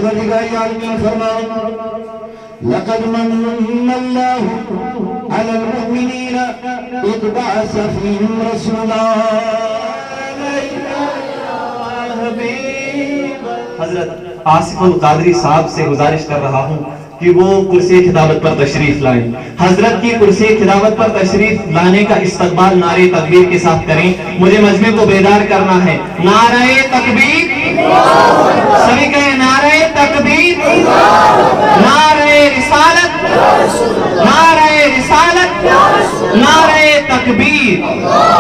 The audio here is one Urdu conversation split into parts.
پروردگار عالمین فرماؤ لقد من اللہ علی المؤمنین اذ بعث فیہم رسولا. حضرت آصف القادری صاحب سے گزارش کر رہا ہوں کہ وہ کرسی خطابت پر تشریف لائیں. حضرت کی کرسی خطابت پر تشریف لانے کا استقبال نعرہ تکبیر کے ساتھ کریں. مجھے مجمع کو بیدار کرنا ہے. نعرہ تکبیر، سبھی کہیں نعرہ تکبیر، نعرہ رسالت، نعرہ رسالت، نعرہ تکبیر.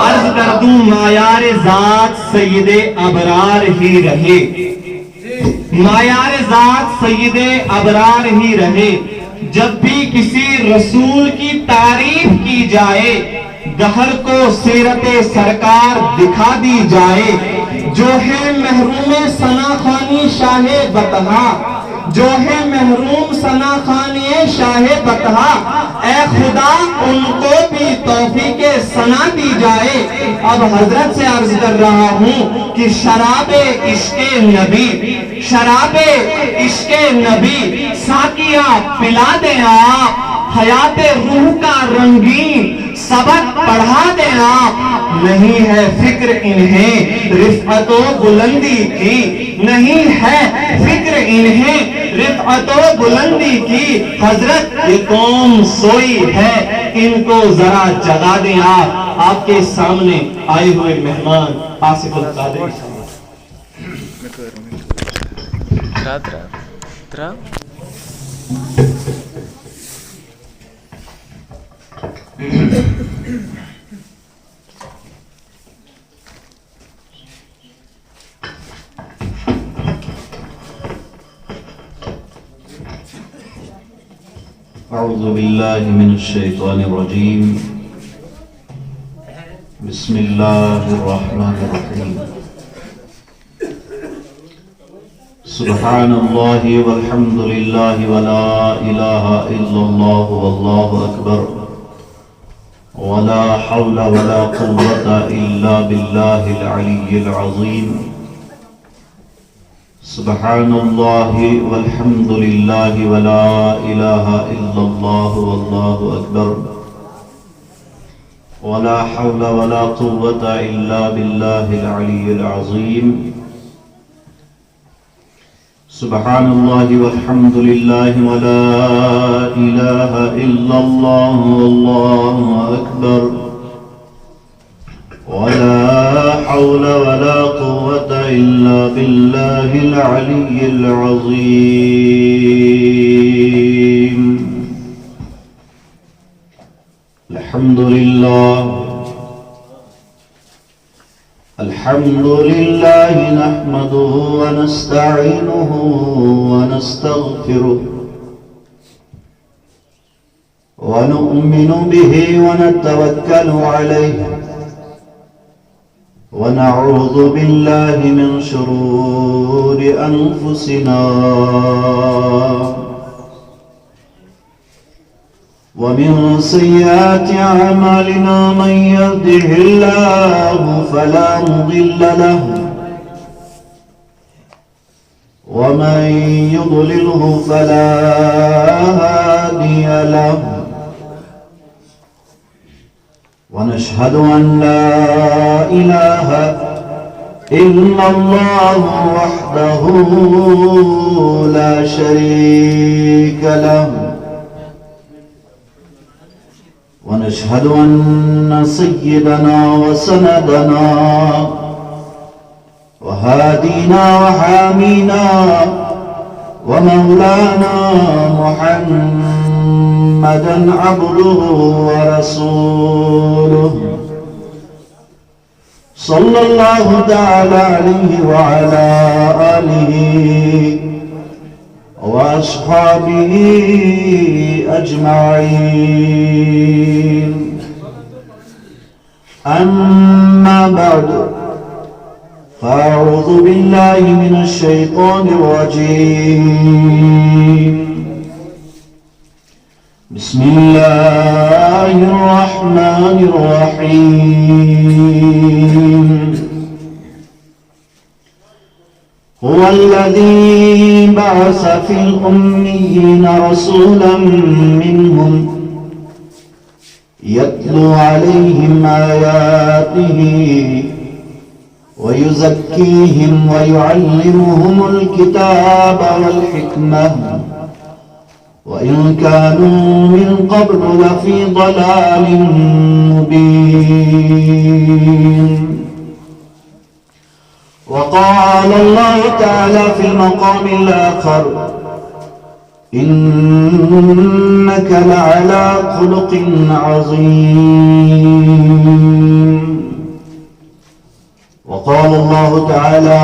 عرض کر دوں معیار ذات سید ابرار ہی رہے، معیار ذات سید ابرار ہی رہے. جب بھی کسی رسول کی تعریف کی جائے دہر کو سیرت سرکار دکھا دی جائے. جو ہے محروم ثنا خوانی شاہ بطحا، جو ہے محروم ثنا خوانی شاہ بطحا، اے خدا ان کو بھی توفیق ثنا دی جائے. اب حضرت سے عرض کر رہا ہوں کہ شراب عشق نبی، شراب عشق نبی ساقیہ پلا دیں آپ. حیات روح کا رنگین سبق پڑھا دیں آپ. نہیں ہے فکر انہیں رفعت و بلندی کی، نہیں ہے فکر انہیں رفعت و بلندی کی. حضرت یہ قوم سوئی ہے، ان کو ذرا جگا دیں آپ. آپ کے سامنے آئے ہوئے مہمان آصف القادری اعوذ باللہ من الشیطان الرجیم. بسم اللہ الرحمن الرحیم. سبحان اللہ والحمد للہ ولا الہ الا اللہ واللہ اکبر ولا حول ولا قوة الا باللہ العلی العظیم. سبحان اللہ والحمد للہ ولا الہ الا اللہ واللہ اکبر ولا حول ولا قوة الا باللہ العلی العظیم. سبحان اللہ والحمد للہ ولا الہ الا اللہ واللہ اکبر ولا حول ولا قوة الا باللہ العلی العظیم. الحمد للہ الحمد للہ نحمده ونستعینه ونستغفره ونؤمن به ونتوکل علیه ونعوذ بالله من شرور أنفسنا ومن سيئات أعمالنا. من يهده الله فلا مضل له ومن يضلله فلا هادي له. ونشهد أن لا إله إلا الله وحده لا شريك له. ونشهد أن سيدنا وسندنا وهادينا وحامينا ومولانا محمدا عبده ورسوله صلى الله تعالى عليه وعلى آله وأصحابه أجمعين. أما بعد فأعوذ بالله من الشيطان الرجيم. بسم الله الرحمن الرحيم. هو الذي بعث في الأميين رسولا منهم يتلو عليهم آياته ويزكيهم ويعلمهم الكتاب والحكمة وإن كانوا من قبل لفي ضلال مبين. وقال الله تعالى في المقام الآخر إنك لعلى خلق عظيم. وقال الله تعالى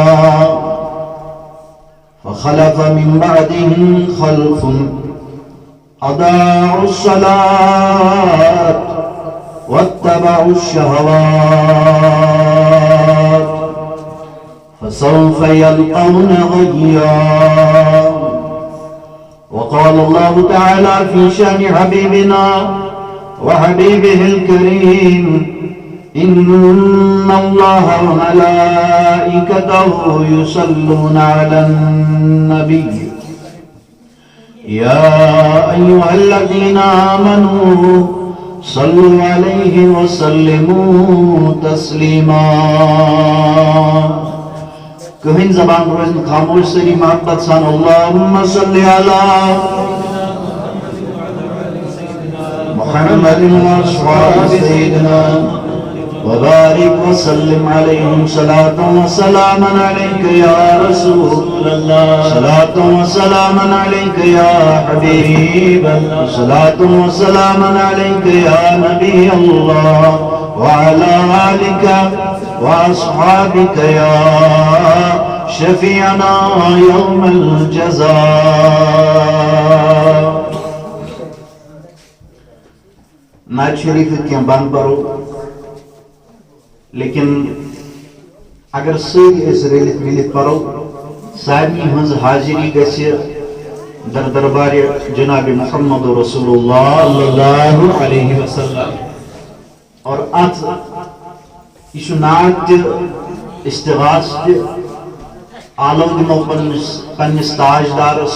فخلف من بعدهم خلف أضاعوا الصلاة واتبعوا الشهوات فسوف يلقون غيا. وقال الله تعالى في شأن حبيبنا وحبيبه الكريم إن الله وملائكته يصلون على النبي يا أيها الذين آمنوا صلوا عليه وسلموا تسليما. کہیں زبان روزن خاموش سری محبت سان اللہم صلی علی محمد واصحاب سیدنا وبارك وسلم عليهم صلاة وسلاما عليك يا رسول الله صلاة وسلاما عليك يا حبيب الله صلاة وسلاما عليك يا نبي الله وعلى آلك وأصحابك يا شفيعنا يوم الجزاء. نعت شریف کیا بان پڑھو لیکن اگر سری اس ریلت ملت پڑھو سارنی ہنز حاضری گسی در دربار جناب محمد رسول اللہ صلی اللہ علیہ وسلم. اور ات یہ نعت استغاث عالم دمو پنس تاجدارس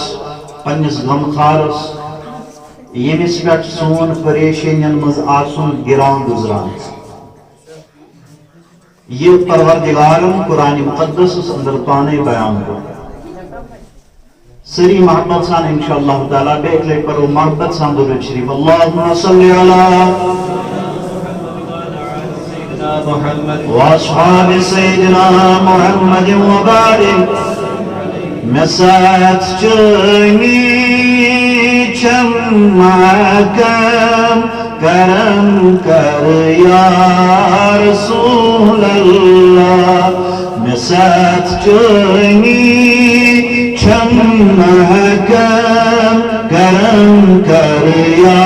پنس غمخارس یمس پہ سون پریشانین مز آسن گران گزران. یہ پروردگارن قرآن مقدس اندر پانے بیان کر سری محبت سان انشاءاللہ تعالی بیک لے پر محبت سان درود شریف اللہم صلی علی واصحاب سیدنا محمد وبارک. مسات چنی چم محکم کرم کر یا رسول اللہ. مسات چنی چم محکم کرم کر یا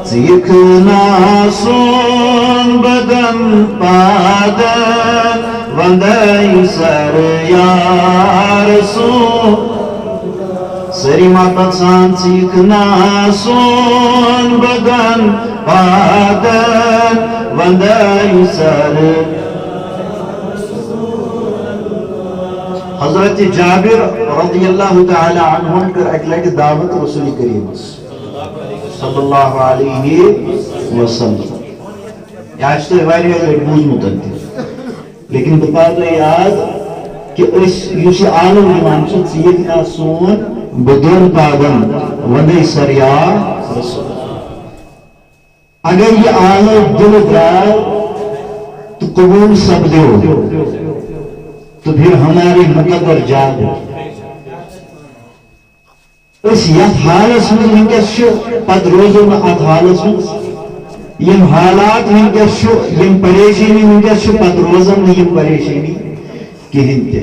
سیکھنا سون بدن پادن وندائی سر یا رسول. سری محبت سان سیکھنا سون بدن پادن وندائی سر. حضرت جابر رضی اللہ تعالی عنہ کر اکلٹ دعوت رسول کریم صلی اللہ علیہ وسلم. یہ آج تو ہماری بوجھ متنتی لیکن بتا دو یاد کہ اس عالم ایمان شد سیدنا سون بدون پاگم ودی سریار رسول. اگر یہ عالم دل درائے تو قبول سب دے تو پھر ہماری مقدر جاد اس یت حالس میں ونکس پت روزو ات حالس میں یم حالات ونکس یم پریشانی ونکس پت روزن یم پریشانی کہین تہ.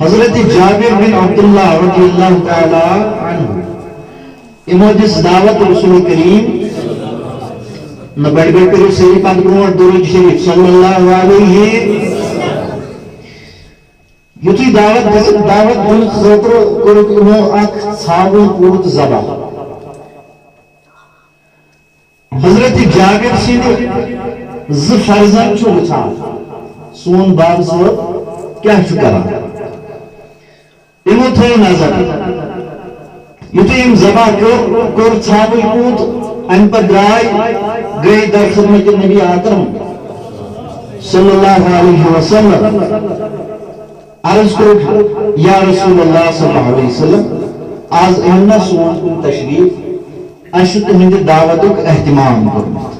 حضرت جابر بن عبداللہ رضی اللہ تعالی عنہ امو دس دعوت رسول کریم نہ بڑھ بڑھ کرو سری پت برونٹ درود شریف صلی اللہ علیہ یتھی دعوت دن خطر کرو امو اک ثابل پورت زبا. حضرت جابر سید ز فرزند چھو وچھان سون باب صاحب کیا کران تمو تھو نظر یتھے یم ذبح کور ژھاوٕے کوٗت امہِ پتہٕ گٔے در خدمت نبی اکرم صلی اللہ علیہ وسلم عرض کور یا رسول اللہ صلی اللہ علیہ وسلم آز امنا سون کن تشریف اش تہند دعوتک اہتمام کورمت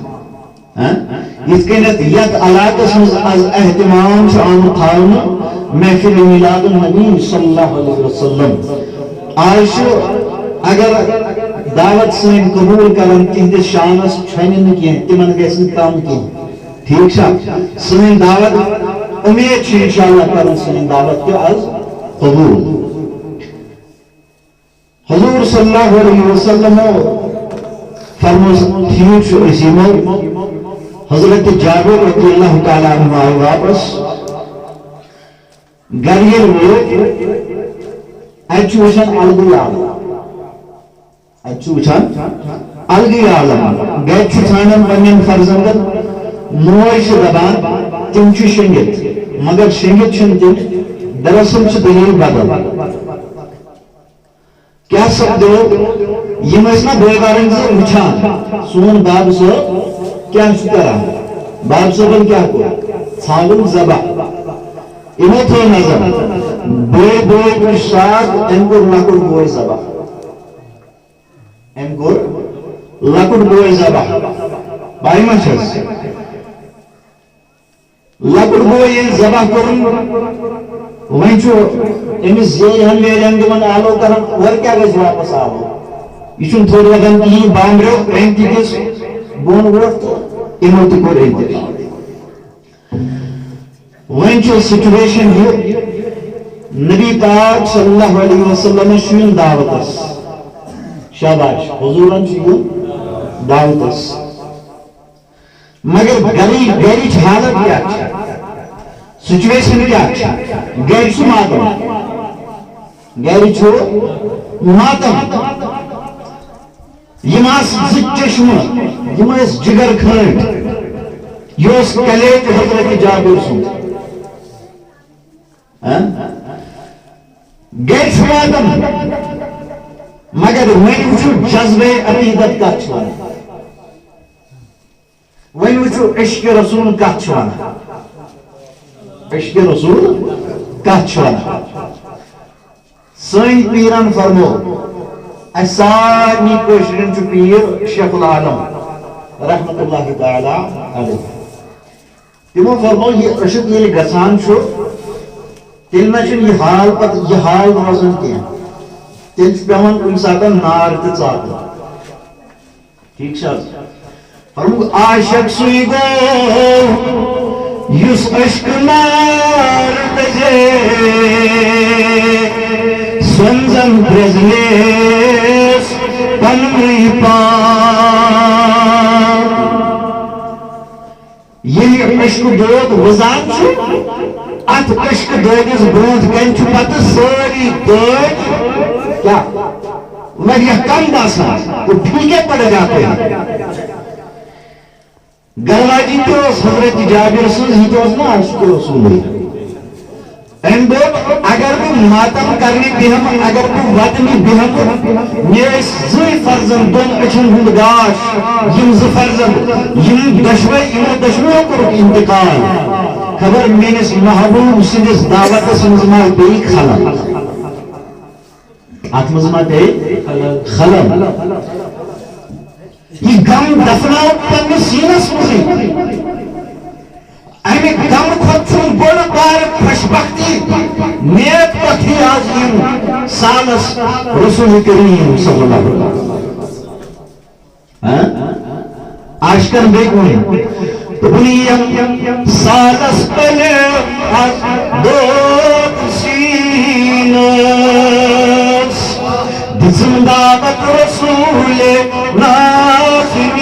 یت کنت یت علاقس مز از اہتمام آمت تھاونہ محفل میلاد النبی صلی اللہ علیہ وسلم آج اگر دعوت سن قبول کرن تہندس شانس چھن کی تمن گژھن کم کی ٹھیک سن دعوت امید چھ انشاءاللہ کرن سن دعوت کے از قبول حضور صلی اللہ علیہ وسلم فرمو ٹھیک اسیمو حضرت جابر رضی اللہ تعالیٰ عنہ آئے واپس گریل ووت اتھ وچھان الگی عالم الگی عالم گھر ژھانڈان پنن فرزندن موج دپان تم شنگت مگر شنگت تم دراصل دلیل بدل کیا سپدو یم نا بٲگارن سے وچھان سون باب صٲب کیا کران باب صٲبن کیا کور ژھانڈن ذبح یمو تھو نظر بوے کور ساتھ ام کور لکُٹ بوے ذبح ام کور لکُٹ بوے ذبح بائی ما چھس لکُٹ بوے ییٚلہِ ذبح کورن وۄنۍ چھُ أمِس زیہن ویلین دِوان آلو کران اور کیا گژھِ واپس آلو یہ چھُنہٕ تھوٚد لگان کِہیٖنۍ بامبریو أمۍ تہِ دِژ بۄن ووٚتھ تہٕ یِمو تہِ کوٚر انتقال وۄنۍ چھُ سچویشن یہِ نبی پاک صلی اللہ علیہ وسلم چھُ یُن دعوتس شاباش حضورن چھُ یُن دعوتس مگر گرِچ حالت کیا چھِ سچویشن کیا گھر ماتم گھر ماتم چشمہ جگر کھنڈ یہ کلیج حضرت جابر سن گھر ماتم مگر ون وچو جذبے عقیدت کت ون وچو عشق رسول کت عشق رسول کت سن پیران فرمو سارے کشرین پیر شیخ العالم رحمت اللہ تعالی علیہ تمو فرمو یہ عشق یل گسان تیل نہ یہ حال پتہ یہ حال روزان کی تیل پیوان کن سات نار تاطن ٹھیک فرمو عاشق سوئی گو یس عشق نار تجے سنزن پرزلیس پنوی پان یہ عشق دود وزان چھو ات عشق دودس برونت کن چھو پتہ ساری دود کیا وریہ کم باسا تو پھیکے پڑ جاتے ہیں گرواجی تو حضرت جابر سن ہی تو نا عشق رسول ایم اگر تو ماتم کرنے بہم اگر تو وطنی بہم یہ زوی فرزن دون اچھن ہند گاش یم ز فرزن یم دشوے کو انتقال خبر مینس محبوب سندس دعوت سنزما بی خلل آتمزما بی خلل یہ غم دفناؤ پنہ سینس مزے امہ غم کھت بڑ بار خوشبختی نیک پتھی عظیم سالس رسول کریم صلی اللہ علیہ وسلم عاشقن بیگوئی تو بنیم سالس پلے دوت سینس زندابت رسول ناظمین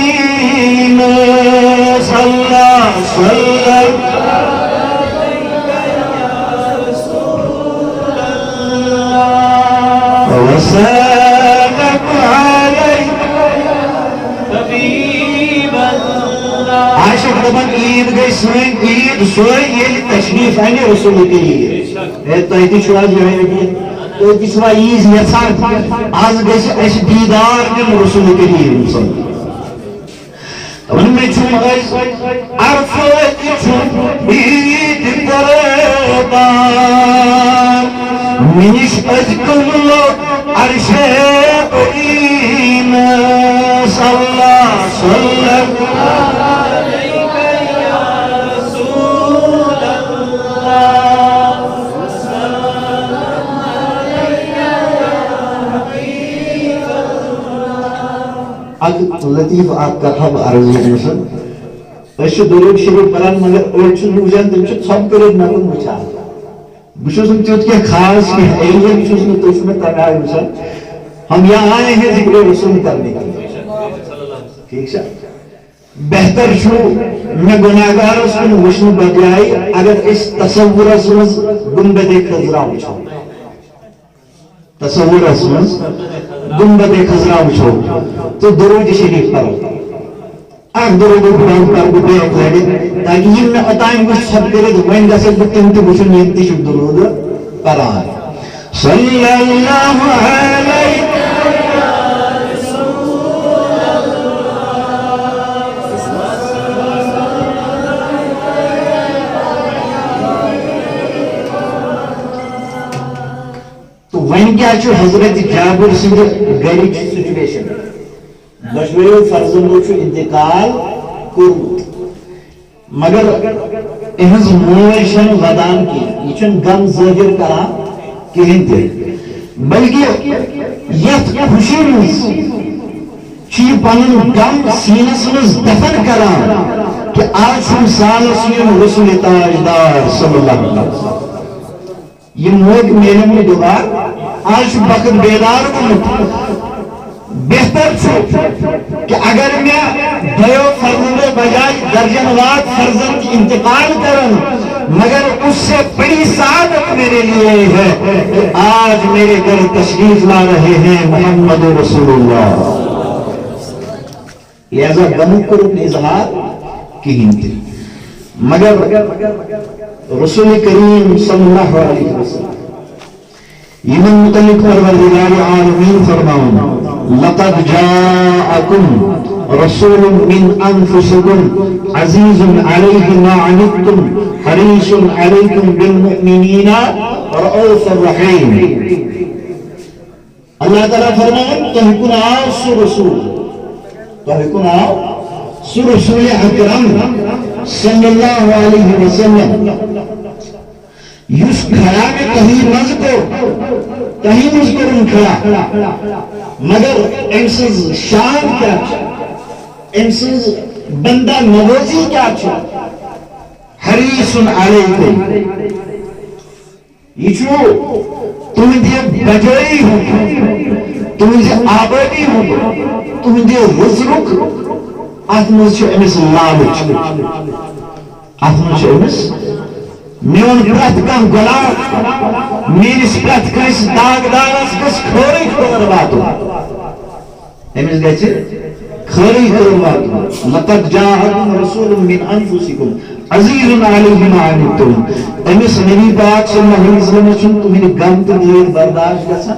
صلی اللہ صلی اللہ وسلم علیہ حبیب اللہ عاشق دبن عید گئی سوئن عید سوئن یہ تشریف آنے رسول کریم ہے تو یہ چھوڑا جو ہے تو یہ چھوڑا عیز یسان آز گیس ایس دیدار دن رسول کریم صلی اللہ ان میں چھو گیس عرفت چھو عید قربان منش از کل عرش قرین صلی اللہ صلی اللہ لطیف آپ کا حب عرض ہے ایسے درود شریف پران مگر اوچ نوجان تم چھ سب کرے نکن وچھا بشوسم تیوت کے خاص کی ایجن چوسن تو اس میں تنہا ہے ہم یہاں آئے ہیں ذکر رسول کرنے کے لیے ٹھیک ہے بہتر چھو میں گناہگار اس کو وشن بدلائی اگر اس تصور اسمز گنبد خضرا وچھو تصور اسمز گنبد خضرا وچھو تو درود شریف پڑھو اک درود قرآن پر کو بیک لگے تاکہ یہ میں اتائیں کچھ سب کرے تو وین گسے بکتن تی وشن ینتی شب درود قرآن صلی اللہ علیہ تو وین کیا چھو حضرت جابر سنگھ گریچ سچویشن دشوریو فرزندو چھو انتقال کرمت مگر اہنز موشن ودان کی یہ چھن غم ظاہر کرا کہیں تے بلکہ یت خوشی نیس چی پنن غم سینس مز دفن کرا کہ آج ہم سالسیم رسول تاجدار صلی اللہ علیہ وسلم یہ موت میرے میں دوبار آج وقت بیدار کو بہتر چھو کہ اگر میں دیو فرزند بجائے درجن واد فرزند کی انتقال کرن مگر اس سے بڑی سعادت میرے لیے ہے کہ آج میرے گھر تشریف لا رہے ہیں محمد رسول اللہ لہذا غم کرو اظہار کی ہنتی مگر رسول کریم صلی اللہ علیہ وسلم یمن متعلق پروردگار عالمین فرماؤں لقد جاءکم رسول من انفسکم عزیز علیہ ما عنتم حریص علیکم بالمؤمنین رؤوف الرحیم اللہ تعالیٰ فرماؤں تحکن آؤ سو رسول تحکن آؤ سو رسول اکرم صلی اللہ علیہ وسلم یس کھڑا میں کہیں مز کرن کھڑا مگر امسز شان کیا امسز بندہ نوازی کیا حریص علیکم یہ چھو تمہیں دے بجائی ہو تمہیں دے آبادی ہو تمہیں دے رزق آتمز چھو امس لالچ آتمز چھو امس میون پرت کان گلاب میرس پرت کس داغ دارس کس کھوری کھور واتو امس گچ کھوری کھور واتو لقد جاءکم رسول من انفسکم عزیز علیہ ما عنتم امس نبی پاک صلی اللہ علیہ وسلم چون تمہیں غم تو دیر برداشت گسا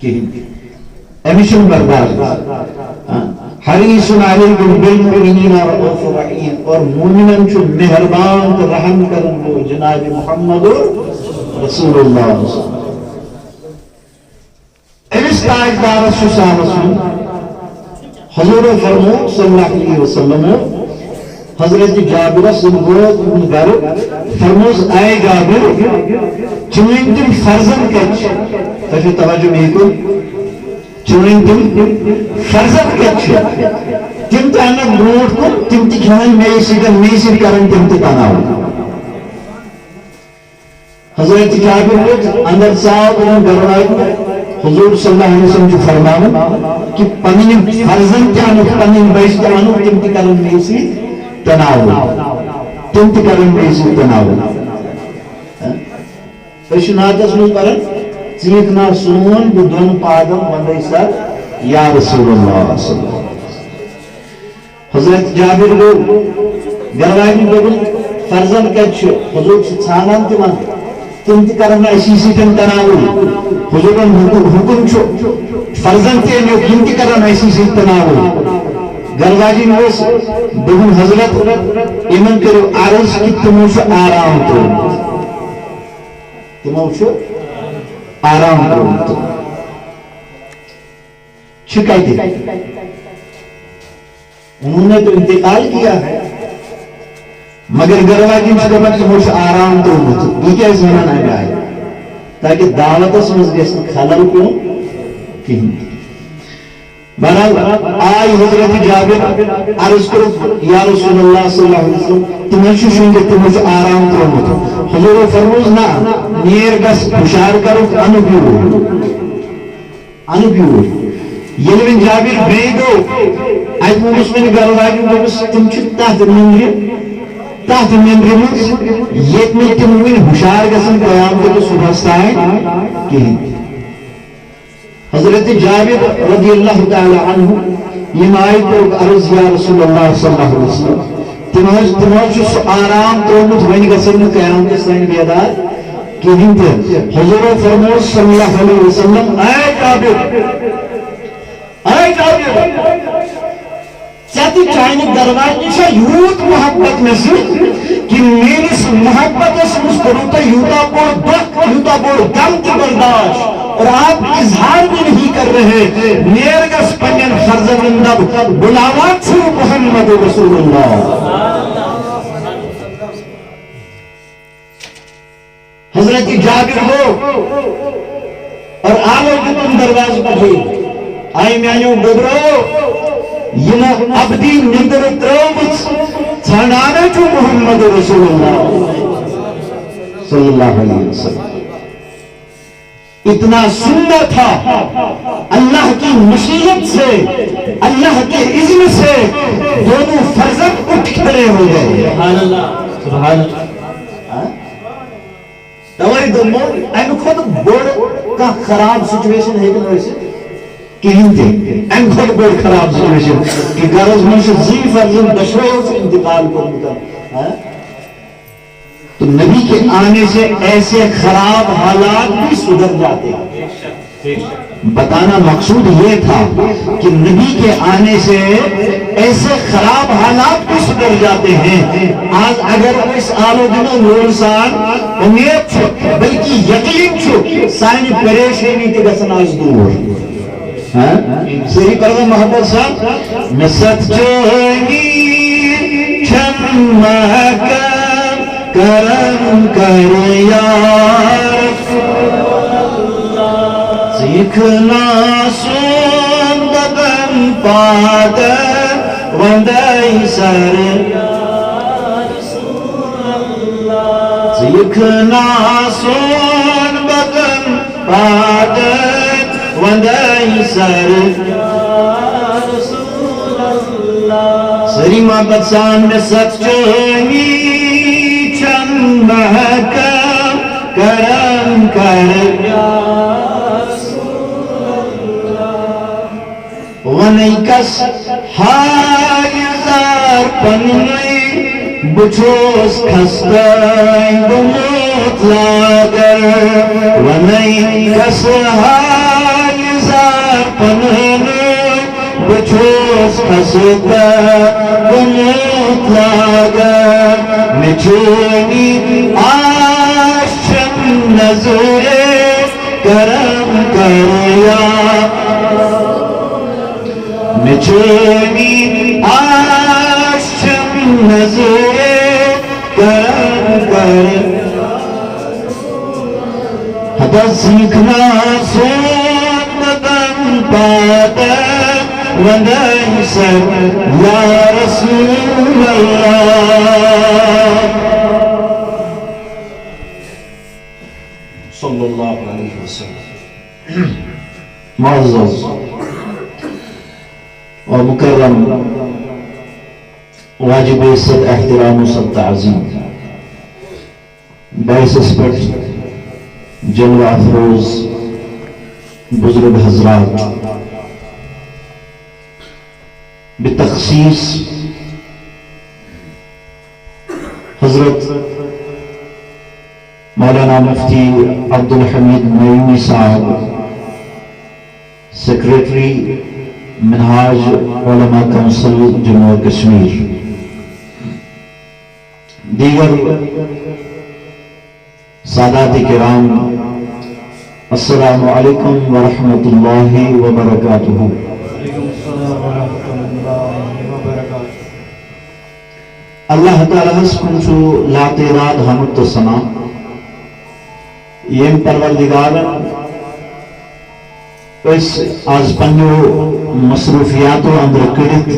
کہیں امس برداشت گسا حریص علیکم بالمؤمنین رؤوف رحیم اور مومنن چو مہربان تو رحم کرن کو جناب محمد رسول اللہ امس تاجدار سسان رسول حضور فرمو صلی اللہ علیہ وسلم حضرت جابر سنگو گھر فرموز آئے جابر چونین تم فرزن کچھ تجھے توجہ میں کو چونین تم فرزن کچھ تم تانا بروٹ کو تم تکھان میں سی کرن تم تکانا حضرت جابر کو اندر صاحب انہوں گھروائی حضور صلی اللہ علیہ وسلم جو فرمانا کہ پنین فرزن کیانو پنین بیش کیانو تم تکرن میں سی تناول تم تکرن میں سی تناول اشناتس میں کرن چیخنا سنون بدون پادم بندی سر یا رسول اللہ صلی اللہ علیہ وسلم حضرت جابر کو گروائی میں بگن فرزن کت حضور ژھانان تم تران اسی سن تناول حضورن حکم فرزن تنیک تم تران اسی سن تناول گرواجی اس دن حضرت ان کرو عرض کہ تمو آرام تمو آرام کہتے انہوں نے تو انتقال کیا ہے مگر گرواجی تمو آرام تروت یہ کیا ونان آئے تاکہ دعوت مز گھس خلل پیون کہین بہرحال آئی حضرت جابر عرض کرو یا رسول اللہ صلی اللہ علیہ وسلم تمہیں شنگ تمہیں آرام ترومت حضور فرموز نا نیر گس بشار کرو انو بیور یلوین جابر بیگو ایت موسمن گرواجی موس تم چھ تحت مندر مز یت میں تمہیں بشار گسن قیامت کو صبح سائن کہین حضرت جابر رضی اللہ تعالی عنہ یہ آیت کو عرض یا رسول اللہ صلی اللہ علیہ وسلم تمہیں آرام ترومت ون گسن قیامت سائن بیدار کہین تھے حضور فرموز صلی اللہ علیہ وسلم اے جابر چاہتی چاہنے درواز نشا یوت محبت میں سے کہ میری محبت اس مستروتا یوتا بور دکھ یوتا بور دم کی برداشت اور آپ اظہار بھی نہیں کر رہے نیرگس پنین فرزندب بلاوات چھو محمد رسول اللہ حضرت جابر ہو اور آلو جتن درواز پڑھے آئی میانیوں گبرو یہ ابدی نندر ترومت ژھانڈانا چھو محمد رسول اللہ صلی اللہ علیہ وسلم اتنا سننا تھا اللہ کی مشیت سے اللہ کے اذن سے دونوں فرزند اٹھ کھڑے ہو گئے سبحان اللہ سبحان اللہ توری دمو ایم خود بڑ کا خراب سچویشن ہے کہ ویسے کہیں تھے ایم خود بڑ خراب سچویشن کہ غرض منش زی فرزند دشویوں سے انتقال کرنے تو نبی کے آنے سے ایسے خراب حالات بھی سدھر جاتے ہیں بتانا مقصود یہ تھا کہ نبی کے آنے سے ایسے خراب حالات بھی سدھر جاتے ہیں آج اگر اس آلو دنوں نورسان امید چھو بلکہ یقین چھو سائن پریشانی کے گسن آج دور صحیح کرو محبت صاحب نست چونی چھن محکم کرم کر یا رسول اللہ سیکھنا سن بدن پادر وندائی سر یا رسول اللہ سیکھنا سن بدن پادر وندائی سر یا رسول اللہ سری محبت سان میں سچ چونی محکم کرم کر یا رسول اللہ ونیکس حایزار پنوی بچوس کھستائی بموت لاگر ونیکس حایزار پنوی بچوس کھستائی بموت لاگر مچھونی آشم نظر کرم کریا مچھونی آشم نظر کرم کریا حدا سیکھنا سون بدن پادر وندائی سر یا رسول اللہ صلی اللہ علیہ وسلم معزز اور مکرم واجب عزت احترام و سب تعظیم باعث پر جلوہ افروز بزرگ حضرات بتخصیص حضرت مولانا مفتی عبدالحمید نعیمی صاحب سیکریٹری منہاج علماء کونسل جموں و کشمیر، دیگر سادات کرام، السلام علیکم ورحمۃ اللہ وبرکاتہ۔ اللہ تعالیٰ کن لا تعداد حمد تو ثنا یم پروردگارن اس آز پنو مصروفیاتو اندر کرت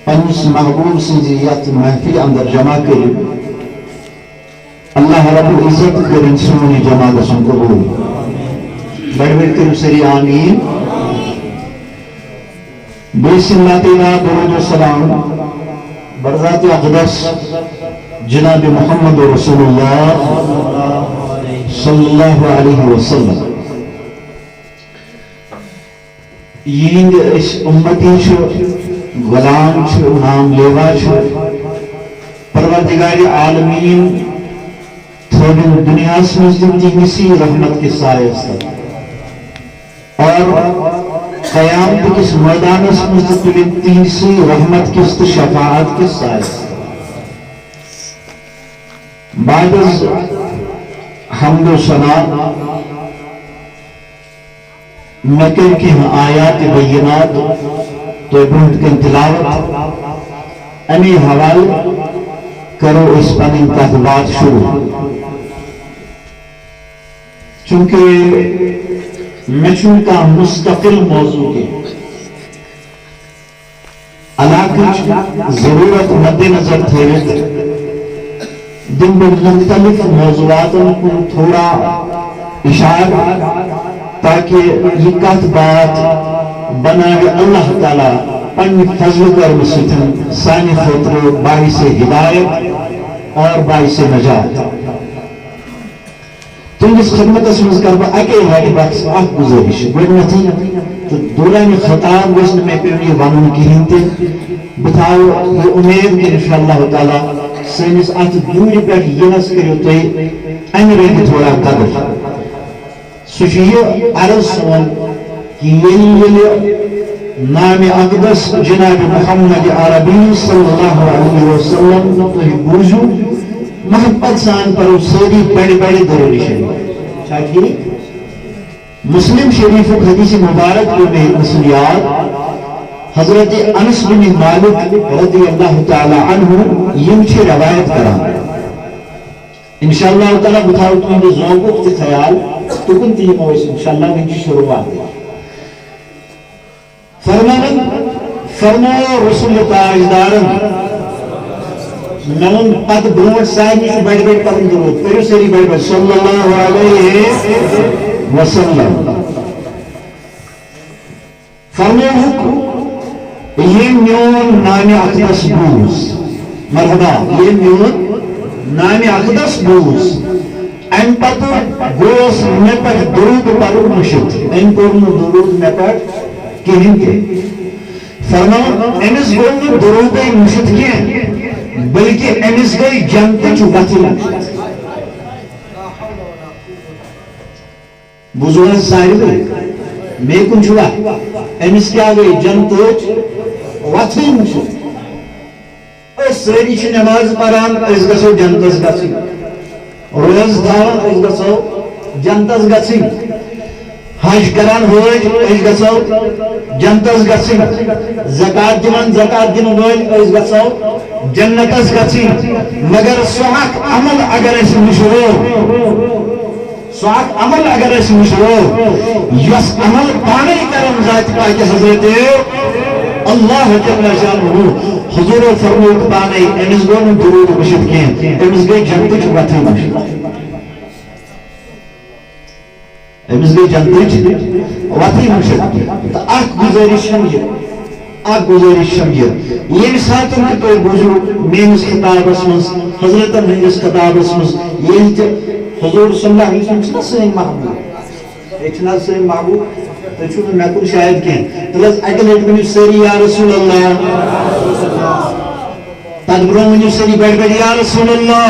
پنس محبوب سنزیت محفل اندر جمع کرت اللہ رب العزت کرن سونی جمع دسن قبول بڑھ بڑھ کرو سری آمین۔ بسم اللہ تعالیٰ درود و سلام برذات اقدس جناب محمد رسول اللہ صلی اللہ علیہ وسلم یہند اس امتی غلام نام لیوا پروردگار عالمین تھوڑی دنیا سے اسی رحمت کے سائے اور قیامت کس میدان تیسی رحمت کس شفاعت کس سائے بعد از حمد و ثنا مکر کی آیات بینات تو بہت کن تلاوت امی حوال کرو اس پنن تحبات شروع، چونکہ مچھن کا مستقل موضوع کے علاقہ ضرورت مد نظر تھیرت دن مختلف موضوعات کو تھوڑا اشارہ تاکہ یہ کت بات بنائے اللہ تعالیٰ پنی فضل کرم ستن سانی خطر باعث ہدایت اور باعث نجات۔ تنگس خدمت اسمز کربا اکے ہائی بخش آخ گزارش گوڑنتی تو دوران خطاب وزن میں پیونی وانون کی ہنتے بتاؤ یہ امید کہ انشاءاللہ تعالیٰ سینس آت دوری پر یہ نس کریو تو این رہی تھوڑا قدر سوچیو عرض سوال کہ یہ نام اقدس جناب محمد عربی صلی اللہ علیہ وسلم تو ہی بوجو محبت سان پر سیدی بڑی بڑی ضروری شریف چاہیے مسلم شریف و حدیث مبارک کو میں مسلیات حضرت انس بن مالک رضی اللہ تعالی عنہ یہ چھے روایت کرا انشاءاللہ تعالی بتاؤ تمہیں جو ذوق کے خیال تو کن تیم ہوئے انشاءاللہ میں جی شروعات ہے فرمایا رسول تاجدارن نون قد برونٹ سائنی سے بڑھ بڑھ پرن درود پریو سری بڑھ بڑھ صلی اللہ علیہ وسلم فرمایا یہ میون نام اقدس بوز مرحبا یہ میون نام اقدس بوز ان پتو گوس میں پر درود پر مشد ان پورن درود میں پر کہیں کے فرمایا انس گون درود مشد کیا بلکہ انس گئی جنت چوباتی مشد بزرگ صاحب میں کن چھوا انس کیا گئی جنت واتی مشد سری چھ نماز پران اس گسو جنتس گسی روز دھاون اس گسو جنتس گسی حج کران ہوج اس گسو جنتس گسی زکات دیوان زکات دین وول اس گسو جنتس گسی مگر سوحق عمل اگر اس مشرو سوحق عمل اگر اس مشرو یس عمل پانے کرم ذات پاک حضرت اللہ جل شانہ حضور فرمود پانے امس گون درود مشد کین امس گئی جنت واتی مشد امس گئی جنت واتی مشد تو اخ گزارش شمیر یہ ساتن کہ تو بوجھو مینس خطاب اسمس حضرت مینس خطاب اسمس یہ حضور صلی اللہ علیہ وسلم چھنا سین محبوب ایچنا سین محبوب تو چھو میں کن شاید کہیں تلز اکلیٹ منی سری یا رسول اللہ تد برو ونیو سری بڑھ بڑھ یا رسول اللہ.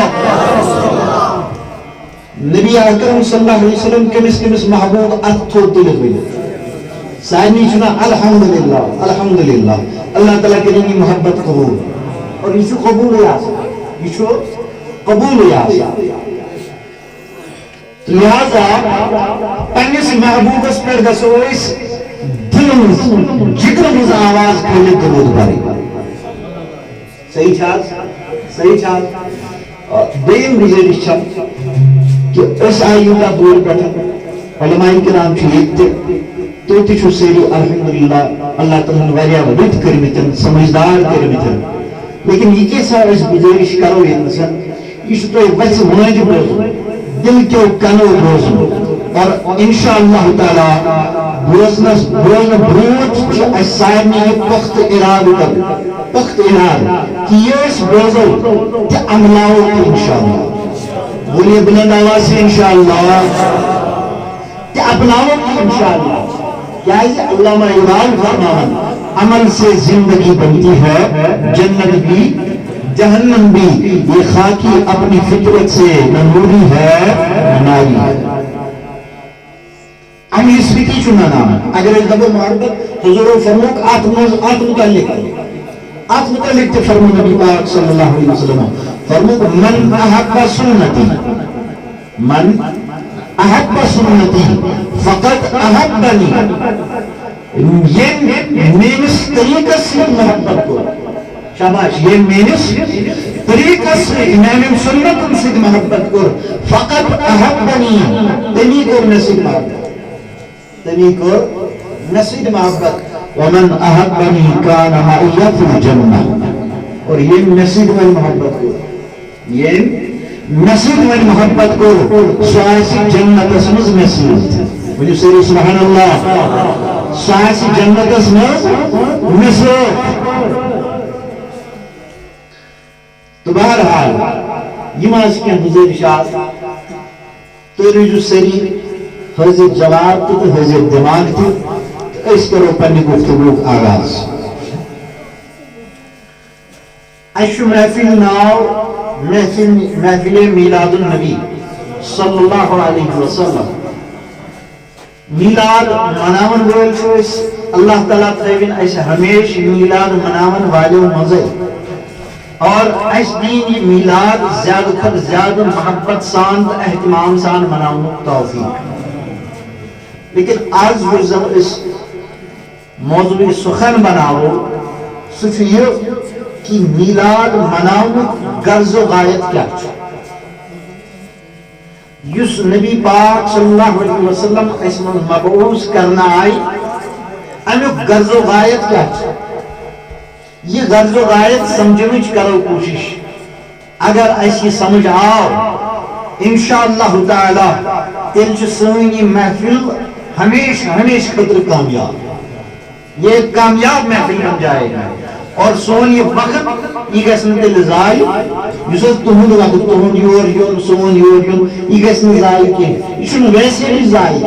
نبی اکرم صلی اللہ علیہ وسلم کمس کمس محبوب ات تھوڑ دلت ونیت. سارنی چھنا الحمدللہ الحمدللہ اللہ تعالیٰ کریں محبت قبول. اور یہ قبول ہے آسا, یہ قبول ہے آسا. لہذا پنس محبوبس پر گسو اس دل جگر مز آواز کھولے درود باری. صحیح چھاز صحیح چھاز. دین گزارش چھا کہ اس آئیو کا دور بیٹھا علماء کرام چھو ایک تو تیچو سیری الحمدللہ اللہ تعالیٰ واریا ودت کرمیتن سمجھدار کرمیتن. لیکن یہ کیسا اس گزارش کرو یہ انسان یہ تو ویسے واجب روزن دل کے کنو روزن. اور انشاءاللہ تعالیٰ بروزن بروت چھو اس سائنی پخت اراد کر پخت اراد کہ یہ اس بروزن تی عملاؤ کی انشاءاللہ. بولیے بلند آواز سے انشاءاللہ تی عملاؤ کی انشاءاللہ. یعنی علامہ اقبال فرمان عمل سے زندگی بنتی ہے جنت بھی جہنم بھی. یہ خاکی اپنی فطرت سے نہ نوری ہے نہ ناری ہے. ہم اس فکی چننا نام ہے. اگر اس دبو محبت حضور فرموک آت متعلق تے فرمو نبی پاک صلی اللہ علیہ وسلم فرموک من احب سنتی من احب سنتی فقط احبنی. یہ مینس طریقہ سے محبت کو شاباش یہ مینس طریقہ سے امام سنت سے محبت کو فقط احبنی تمی کو نصیب محبت تمی کو نصیب محبت. ومن احبنی کان معی فی الجنہ. اور یہ نصیب میں محبت کو یہ نصیب میں محبت کو سواسی جنت اسمز نصیب. مجھے سیری سبحان اللہ سواسی جنت اسمز نصیب. تو بہرحال یہ ماز کے گزارشات تو رجو سری حضرت جواب تو حضرت دماغ تھی. اس کرو پنی گفتگو آغاز. اشو محفل ناو محفل میلاد النبی صلی اللہ علیہ وسلم. میلاد مناون وول چھوس اللہ تعالیٰ تھوین اس ہمیش میلاد مناون والے مزے. اور اس دین یہ میلاد زیادہ کھت زیادہ محبت سان اہتمام سان مناون توفیق. لیکن آج وہ جب اس موضوع سخن بناو سفیر کہ میلاد مناون غرض و غایت کیا چھو. یس نبی پاک صلی اللہ علیہ وسلم اس میں مبعوث کرنا آئی امیو غرض و غایت کیا چھو. یہ غرض و غایت سمجھنچ کرو کوشش. اگر ایسی سمجھ آؤ انشاءاللہ تعالی تیل چھ سوئنی محفل ہمیش خطر کامیاب. یہ ایک کامیاب محفل بن جائے گا. اور سون یہ وقت یہ گسن تیل زائی جس تہند وقت تہند یور یون سون یور یون یہ گسن زائی کی یہ چھن ویسے بھی زائی.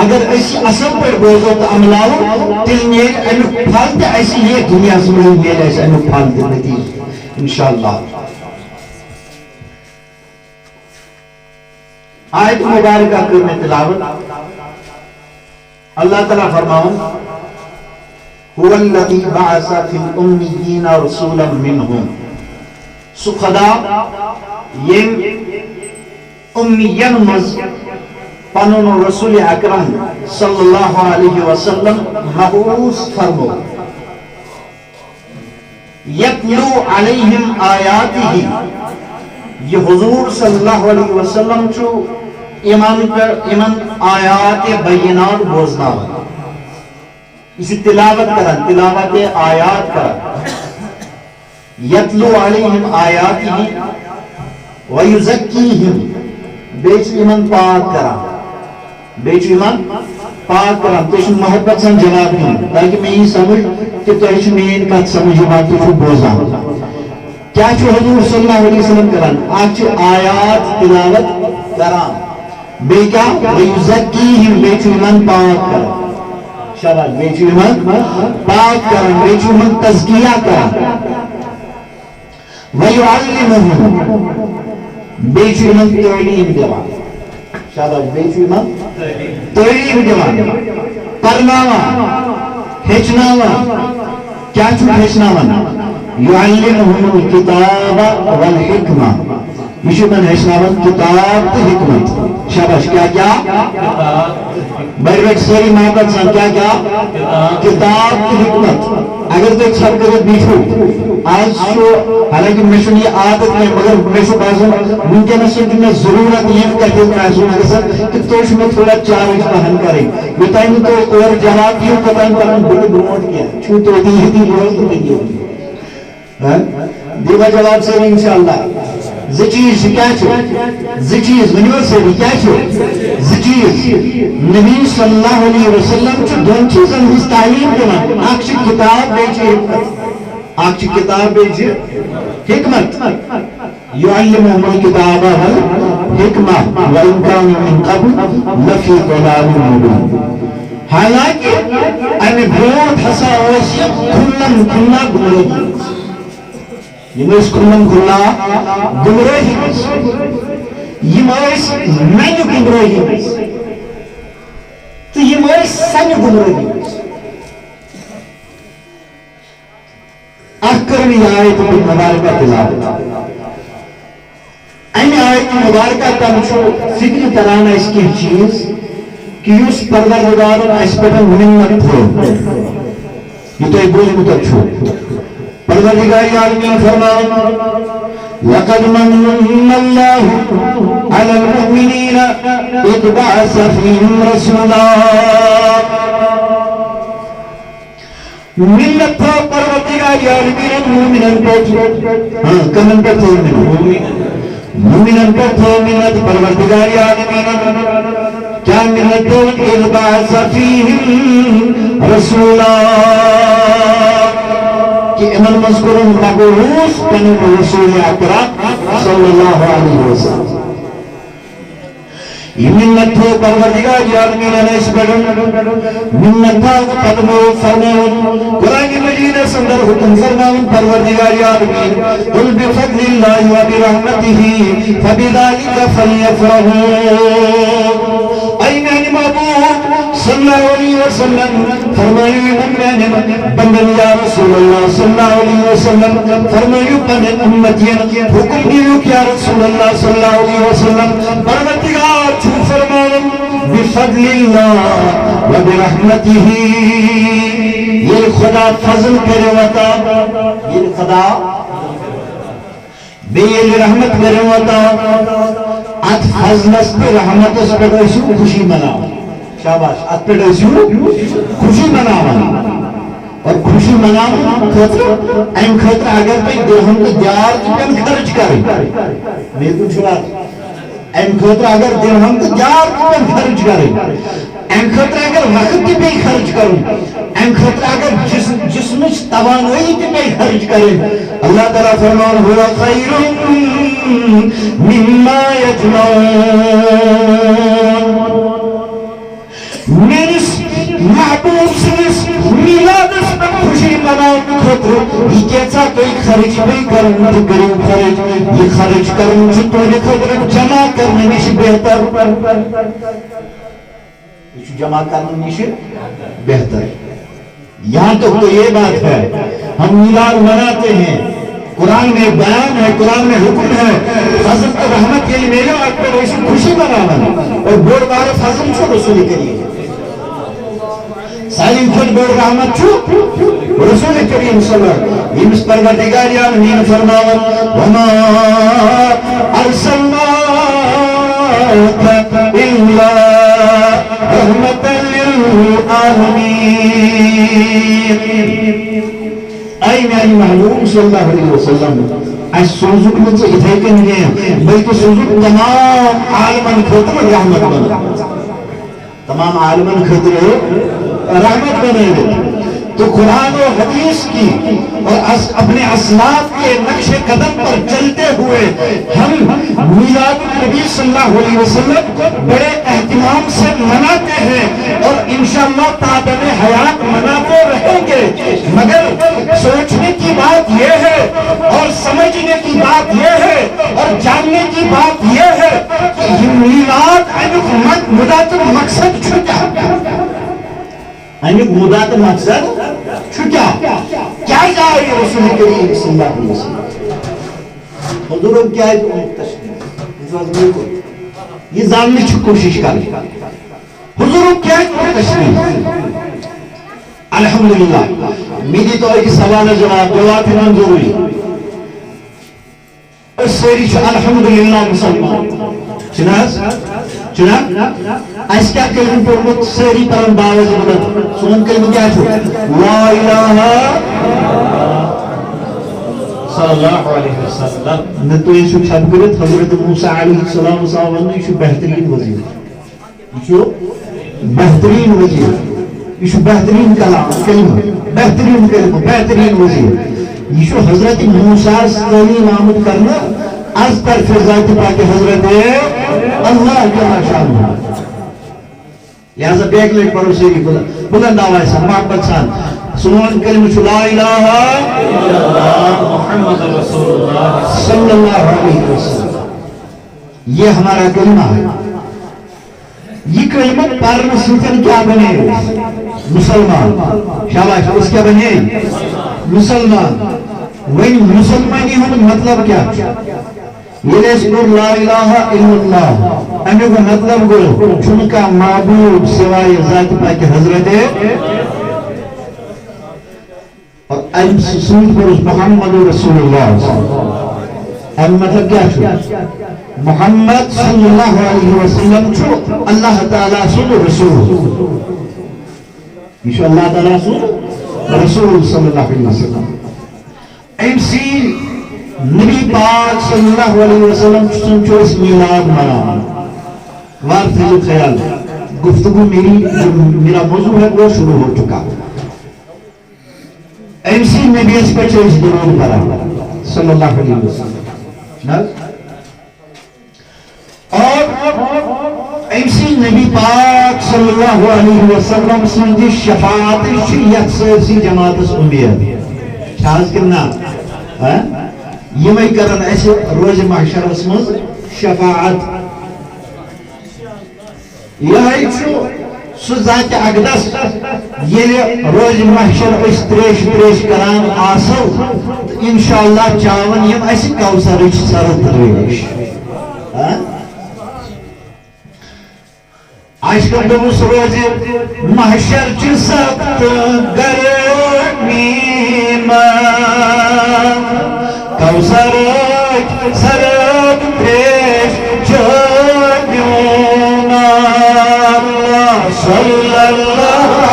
اگر ایسی اصل پر بوزو تو عملاؤ تیل نیل اینو پھالتے ایسی یہ دنیا سمجھ نیل ایسی اینو پھالتے نتیج انشاءاللہ. آیت مبارکہ کرنے تلاوت اللہ تعالیٰ فرماؤں هو الذی بعث فی الامین رسولا منہم. سو خدا یہ امیین مز پنن رسول اکرم صلی اللہ علیہ وسلم مبعوث فرمو. یتلو علیہم آیاتہ یہ حضور صلی اللہ علیہ وسلم چھو ایمان آیات بینات بوزنا ہوا. اسی تلاوت کرن تلاوت آیات کرن. یتلو علیہم آیاتہ ویزکیہم بیچ ایمان پاک کرن بیچ ایمان پاک کرن. تو اسے محبت سن جواب دیں تاکہ میں یہ سمجھ کہ تو اسے مین کا سمجھ بات تو بوزا. کیا چھو حضور صلی اللہ علیہ وسلم کرن آج چھو آیات تلاوت کرن بے کیا ویزکیہم بیچ ایمان پاک کرن. شباب بیچ ایمان پاک کرن بیچ ایمان تزکیہ کرن. وَيُعَلِّمُهُمْ بیٚیہِ چھُ یِمن تعلیٖم دِوان شاباش بیٚیہِ چھُ یِمن تعلیٖم دِوان پرناوان ہیٚچھناوان کیٛاہ چھُ ہیٚچھناوان يُعَلِّمُهُمُ الْكِتَابَ وَالْحِكْمَةَ یہ چھُ یِمن ہیٚچھناوان کتاب تہٕ حکمت شاباش کیا بڑی بڑی سٲری محبت سان کیا کتاب تہٕ حکمت اگر تُہۍ ژھۄپہٕ کٔرِتھ بیٖٹھِو آز چھُ حالانکہِ مےٚ چھُنہٕ یہِ عادت کینٛہہ مگر مےٚ چھُ باسان وٕنکٮ۪نس چھُ مےٚ ضروٗرت ییٚمہِ کتھِ ہٕنٛز محسوٗس گژھان کہِ تُہۍ چھُو مےٚ تھوڑا چارج پہن کَرٕنۍ یوٚتانۍ نہٕ تُہۍ اورٕ جواب دِیِو توٚتانۍ پَکَن بہٕ برونٛٹھ کینٛہہ چھُو تُہۍ دِیِو برونٛٹھ تہٕ دِیِو دیوا جواب سٲری انشاءاللہ زٕ چیٖز چھِ کیٛاہ چھِ زٕ چیٖز ؤنِو حظ سٲری کیٛاہ چھِ زٕ چیٖز نبی صلی اللہ علیہ وسلم چھُ دۄن چیٖزن ہٕنٛز تعلیٖم دِوان اکھ چھِ کِتاب بیٚیہِ چھِ حکمت اکھ چھِ کِتاب بیٚیہِ چھِ حکمت يُعَلِّمُهُمُ الْكِتَابَ وَالْحِكْمَةَ وَإِنْ كَانُوا مِنْ قَبْلُ لَفِي ضَلَالٍ مُبِينٍ حالانکہ امہِ برونٛٹھ ہسا اوس یہِ کھُلن کھُلنا گُمرٲہی یِم ٲسۍ کھُلن کھُلنا گُمرٲہی منٛز یِم ٲسۍ ننہِ گُمرٲہی منٛز تہٕ یِم ٲسۍ سنہِ گُمرٲہی منٛز اکھ کٔر مےٚ یہِ آیت مُبارکہ تِلاوت امہِ آیت مُبارکہ تل چھُ فِکرِ تران اَسہِ کینٛہہ چیٖز کہ یُس پروردگارن اَسہِ پٮ۪ٹھ مِنت تھٲو یہِ تۄہہِ بوٗزمُت چھُو پروردگار عالمین فرمان لقد من الله على المؤمنين إذ بعث فيهم رسولا منت تھٲو پروردگار عالمین مومنن پٮ۪ٹھ کمن پٮ۪ٹھ تھٲو مومنن پٮ۪ٹھ تھٲو منت پروردگار عالمین کیا منت اذ بعث فیہم رسولا کہ امن مذکرن مبعوث پنن رسول اکرم صلی اللہ علیہ وسلم یہ منت تھو پروردگار عالمین اس پٮ۪ٹھ منت تھاو پتمو فرماون قرآن مجید اندر حکم فرماون پروردگار عالمین قل بفضل اللہ وبرحمتہ فبذلک فلیفرحوا اے میانی محبوب صلی اللہ علیہ وسلم فرمائیو میانی بندن یا رسول اللہ صلی اللہ علیہ وسلم فرمائیو پنن امتین حکم دیو کیا رسول اللہ صلی اللہ علیہ وسلم پروردگار چھو فرمائن بفضل اللہ وبرحمتہ یہ خدا فضل کرے وطا یہ خدا بیل رحمت کرے وطا ات فضلس پہ رحمتس پہ ایسو خوشی مناو شاباش ات پہ ایسو خوشی مناو اور خوشی مناو خطر ایم خطر اگر پہ درہم تو دیار پہ خرچ کریں میرے چھوڑا ایم خطر اگر درہم تو دیار پہ خرچ کریں ایم خطر اگر وقت پہ خرچ کریں ایم خطر اگر جسمش توانائی پہ خرچ کریں اللہ تعالیٰ فرمان ہوا خیر مما یجمعون میرس محبوب سنس میلادس پر خوشی مناؤ خطر یہ کیسا کوئی خرچ نہیں کرن تو کرو خرچ یہ خرچ کرن جو تو نے خطر جمع کرنے نیش بہتر جمع کرنے نیش بہتر یہاں تک تو یہ بات ہے ہم میلاد مناتے ہیں قرآن میں بیان ہے قرآن میں حکم ہے فضل تو رحمت کے لیے میرے وقت پر ایسی خوشی منانا اور بور بار فضل چھو رسول کریم سالم خود بور رحمت چھو رسول کریم صلی اللہ یہ پروردگار عالمین فرماون وما ارسلناک الا رحمت للعالمین اے میانی محبوب صلی اللہ علیہ وسلم اس سوزک من سے اتھائی کے نہیں ہیں بلکہ سوزک تمام عالمان خطر رحمت بنا تمام عالمان خطر رحمت بنے تو قرآن و حدیث کی اور اپنے اسلاف کے نقش قدم پر چلتے ہوئے ہم میلاد النبی صلی اللہ علیہ وسلم بڑے اہتمام سے مناتے ہیں اور انشاءاللہ تعداد حیات مناتے رہیں گے مگر سوچنے کی بات یہ ہے اور اور سمجھنے کی بات یہ ہے اور جاننے کی بات یہ ہے کہ یہ میلاد امیک مدت مقصد چھکا امیک مدت مقصد چھکا کیا جائے رسول کریم صلی اللہ علیہ وسلم حضور کیا ہے تشریف یہ جاننے کی کوشش کریں حضور کیا ہے تشریف الحمدللہ میری تو ایک سوال ہے جواب ہم ضروری سوری الحمدللہ مسلمان چناب اس کیا کلمہ پڑھمت ساری پرن باوز بلند سون کلمہ کیا چھو لا الہ صلی اللہ علیہ وسلم نتو یہ شو چھب کرت حضرت موسیٰ علیہ السلام صاحب یہ شو بہترین وزیر یہ شو بہترین وزیر یہ شو بہترین کلمہ بہترین کلمہ بہترین وزیر یہ شو حضرت موسیٰ تعلیم آمد کرنا از طرف ذات پاک حضرت اللہ جل شانہ لہذا بیگ لے پڑھو سیری بلند آواز سے محبت سان سنون کلمہ لا الہ الا اللہ محمد رسول اللہ صلی اللہ علیہ وسلم یہ ہمارا کلمہ ہے یہ کلمہ پڑھنے سے کیا بنے مسلمان شاباش اس کیا بنے مسلمان وہی مسلمانی ہونے مطلب کیا یہ اس پر لا الہ الا اللہ امی کو مطلب گو چنکا معبود سوائے ذات پاک حضرت اور ام سسود پر محمد رسول اللہ ام مطلب کیا چھو محمد صلی اللہ علیہ وسلم چھو اللہ تعالیٰ صلی رسول یہ اللہ تعالیٰ صلی رسول صلی اللہ علیہ وسلم MC نبی پاک صلی اللہ علیہ وسلم چھو اس میلاد منا وارد جو خیال گفتگو میرا موضوع ہے وہ شروع ہو چکا MC نبی اس پر چھو اس درون کرا صلی اللہ علیہ وسلم اور MC نبی پاک صلی اللہ علیہ وسلم سنجی شفاعت شریعت سے جماعت اس امید شاہز کرنا یہ میں کرن ایسے روز محشر اسمز شفاعت یہ ہے سو ذات اقدس یہ روز محشر اس تریش کران آسل انشاءاللہ چاون یم ایسے کوثر سرد تریش عشق دوس روز محشر چی سخت گرمی کوثر سرد پیش جانیونا صلی اللہ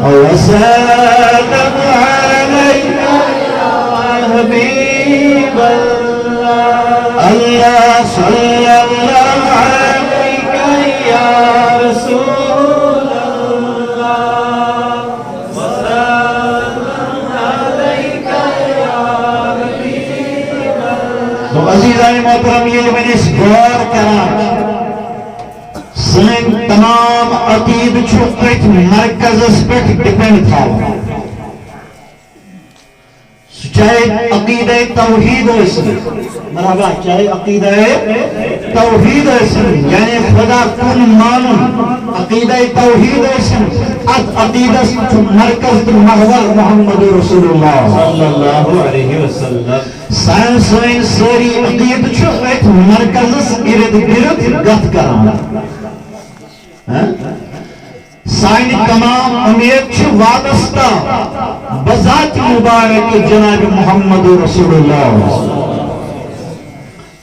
وسلم علیک یا حبیب اللہ صلی اللہ علیک یا رسول اللہ وسلم علیک یا حبیب اللہ تو عزیزان محترم یہ میں نے اس غور کرا سن تمام عقید چھوٹ مرکز اس پر ڈیپینڈ تھا چاہے عقیدہ توحید ہو اس میں مرحبا چاہے عقیدہ توحید ہو اس میں یعنی خدا کن مانن عقیدہ توحید ہو اس میں عقیدہ مرکز محور محمد رسول اللہ صلی اللہ علیہ وسلم سائنس ساری عقید چھوٹ مرکز ارد گرد گت کرانا سائن تمام امید چھ وابستہ بذات مبارک جناب محمد رسول اللہ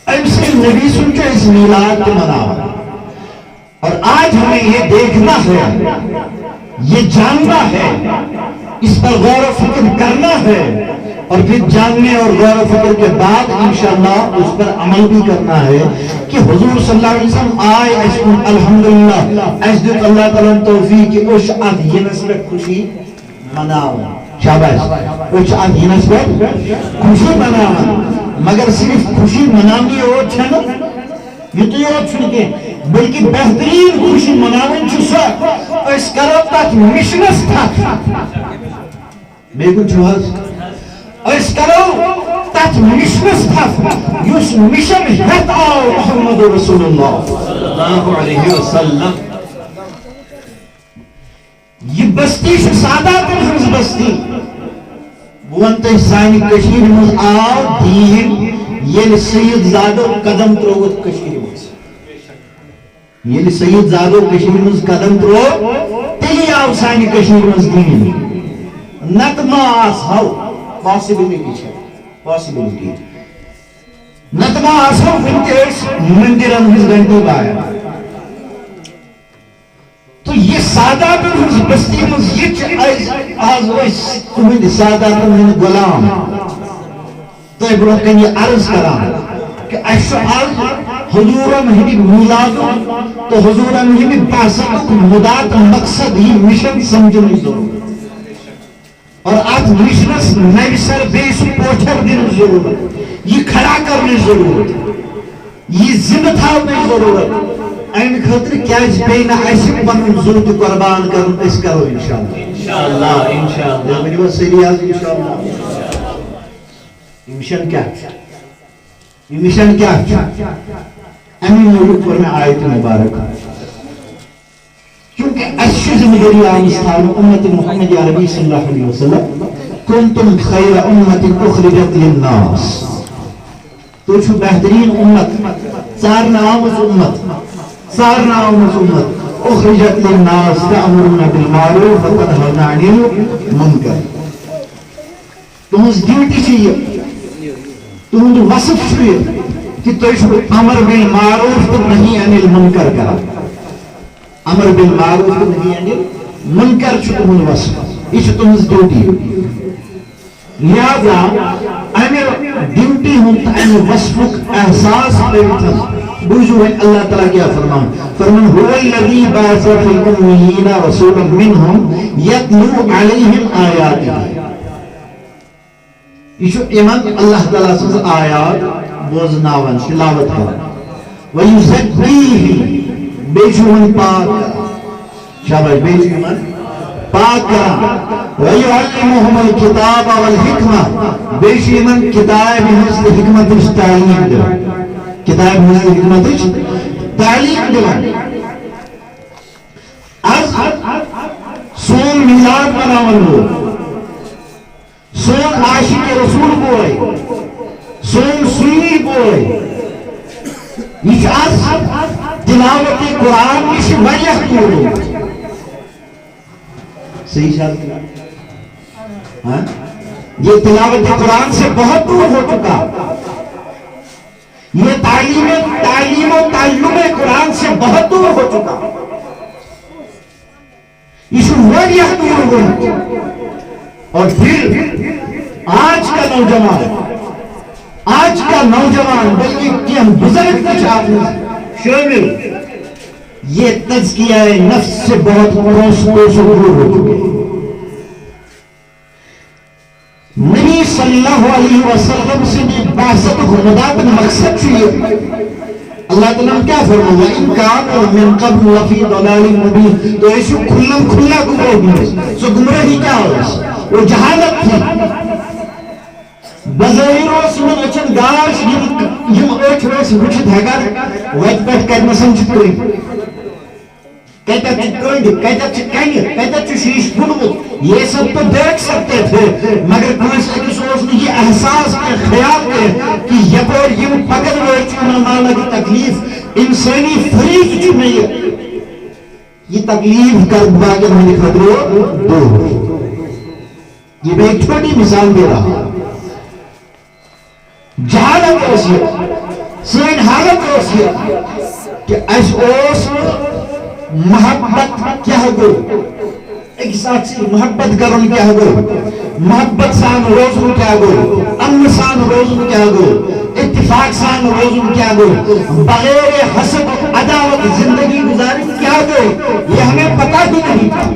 ام سے نبی سنچہ اس میلاد کے مناوا اور آج ہمیں یہ دیکھنا ہے یہ جاننا ہے اس پر غور و فکر کرنا ہے اور پھر جاننے اور غور و فکر کے بعد انشاءاللہ اس پر عمل بھی کرنا ہے کہ حضور صلی اللہ علیہ وسلم آئے اس کو الحمدللہ اس دیکھ اللہ تعالیٰ توفیق کہ اس آدھ یہ نسبت خوشی مناؤ شاباش اس آدھ یہ نسبت خوشی مناؤ مگر صرف خوشی منامی ہو چھنا یہ تو یہ چھنے کہ بلکہ بہترین خوشی مناون سو اس کرو تک مشنس تک بیگو چھوز اس کرو تک مشنس تک یس مشن ہت آو محمد رسول اللہ صلی اللہ علیہ وسلم. یہ بستی سادات ہنز بستی ونت سانی کشیر مز آو دین یل سید زادو قدم تروت کشیر مز یل سید زادو کشیر مز قدم ترو تیلی آو سانی کشیر مز دین نت ما آس ہو پاسبلٹی ہے پاسبلٹی نت ما آس ہو ونکس مندرن ہز گھنٹی بایا تو یہ سادات ہنز بستی مز یہ آز تمہیں سادات ہنز غلام تو برو کن یہ عرض کران کہ اشو آز حضورم ہمی میلاد تو حضورم ہمی باسط مدات مقصد ہی مشن سمجھنے ضرورت اور آج مشنس نئی سر بیس پوچھر دن ضرورت یہ کھڑا کرنے ضرورت یہ زندہ تھاونے ضرورت این خطر کیا اس بین عشق بنن زود قربان کرن اس کرو انشاءاللہ انشاءاللہ میری بات صحیح آج انشاءاللہ یہ مشن کیا یہ مشن کیا امی ملک پر میں آیت مبارک کیونکہ اشی زمدری آمستان امت محمد عربی صلی اللہ علیہ وسلم کنتم خیر امت اخرجت للناس تو چھو بہترین امت چارنا آمز امت چارنا آمز امت اخرجت للناس تأمرون بالمعروف وتنهون عن المنکر تمہز ڈیوٹی چاہیے تمہز وصف چاہیے کہ تو چھو امر بالمعروف تو نہیں عن المنکر کرا امر بالمعروف تو نہیں عن المنکر چھو تمہز وصف یہ چھو تمہز ڈیوٹی لہذا امر ڈیوٹی ہوں تمہز وصفک احساس پیتن بوجھو ہے اللہ تعالیٰ کیا فرمان فرمان هو الذی بعث فی الامیین رسولا منہم یتلو علیہم آیاتہ یہ چھو ایمان اللہ تعالیٰ سے آیات بوزناون تلاوت کرن ویزکیہم بیچون پاک شاباش بیچون پاک کرن ویعلمہم الکتاب والحکمہ بیچون کتاب حسن حکمت تعلیم دے کتاب حسن حکمت تعلیم دے از سون میلاد مناون ہو سون عاشق رسول بوئے سون سنی بوئے یہ از تلاوت قرآن نش واریاہ دور صحیح شاید ہاں یہ تلاوت قرآن سے بہت دور ہو چکا یہ تعلیم و تعلم قرآن سے بہت دور ہو چکا یہ واریاہ دور ہو اور پھر آج کا نوجوان بلکہ کہ ہم بزرگ کچھ آپ شامل یہ تزکیہ نفس سے بہت کوس دور ہو چکے نبی صلی اللہ علیہ وسلم سے بھی بعثت خدا کا مقصد چاہیے اللہ تعالیٰ کیا فرمایا ان کانوا من قبل وفی ضلال مبین تو ایسو کھلا گمراہی سو گمراہی کیا ہو وہ جہالت تھی بظاہر اس من اچھن گاش یم اچھ روس وچھت ہگر ویت پیٹ کرنا سمجھ کوئی کہتا چھ شیش بنمت یہ سب تو دیکھ سکتے تھے مگر کنس اکس نے یہ احساس کے خیال کے کہ یپور یم پکڑ روچ مانا کی تکلیف انسانی فریق جو نہیں یہ تکلیف کر باقی میں خطرو دور یہ میں ایک چھوٹی مثال دے رہا جہالت روسیت سین حالت روسیت کہ اس اوس محبت کیا گو ایک ساتھ سے محبت کرن کیا گو محبت سان روزن کیا گو امن سان روزن کیا گو اتفاق سان روزن کیا گو بغیر حسد عداوت زندگی گزاری کیا گو یہ ہمیں پتہ بھی نہیں تھا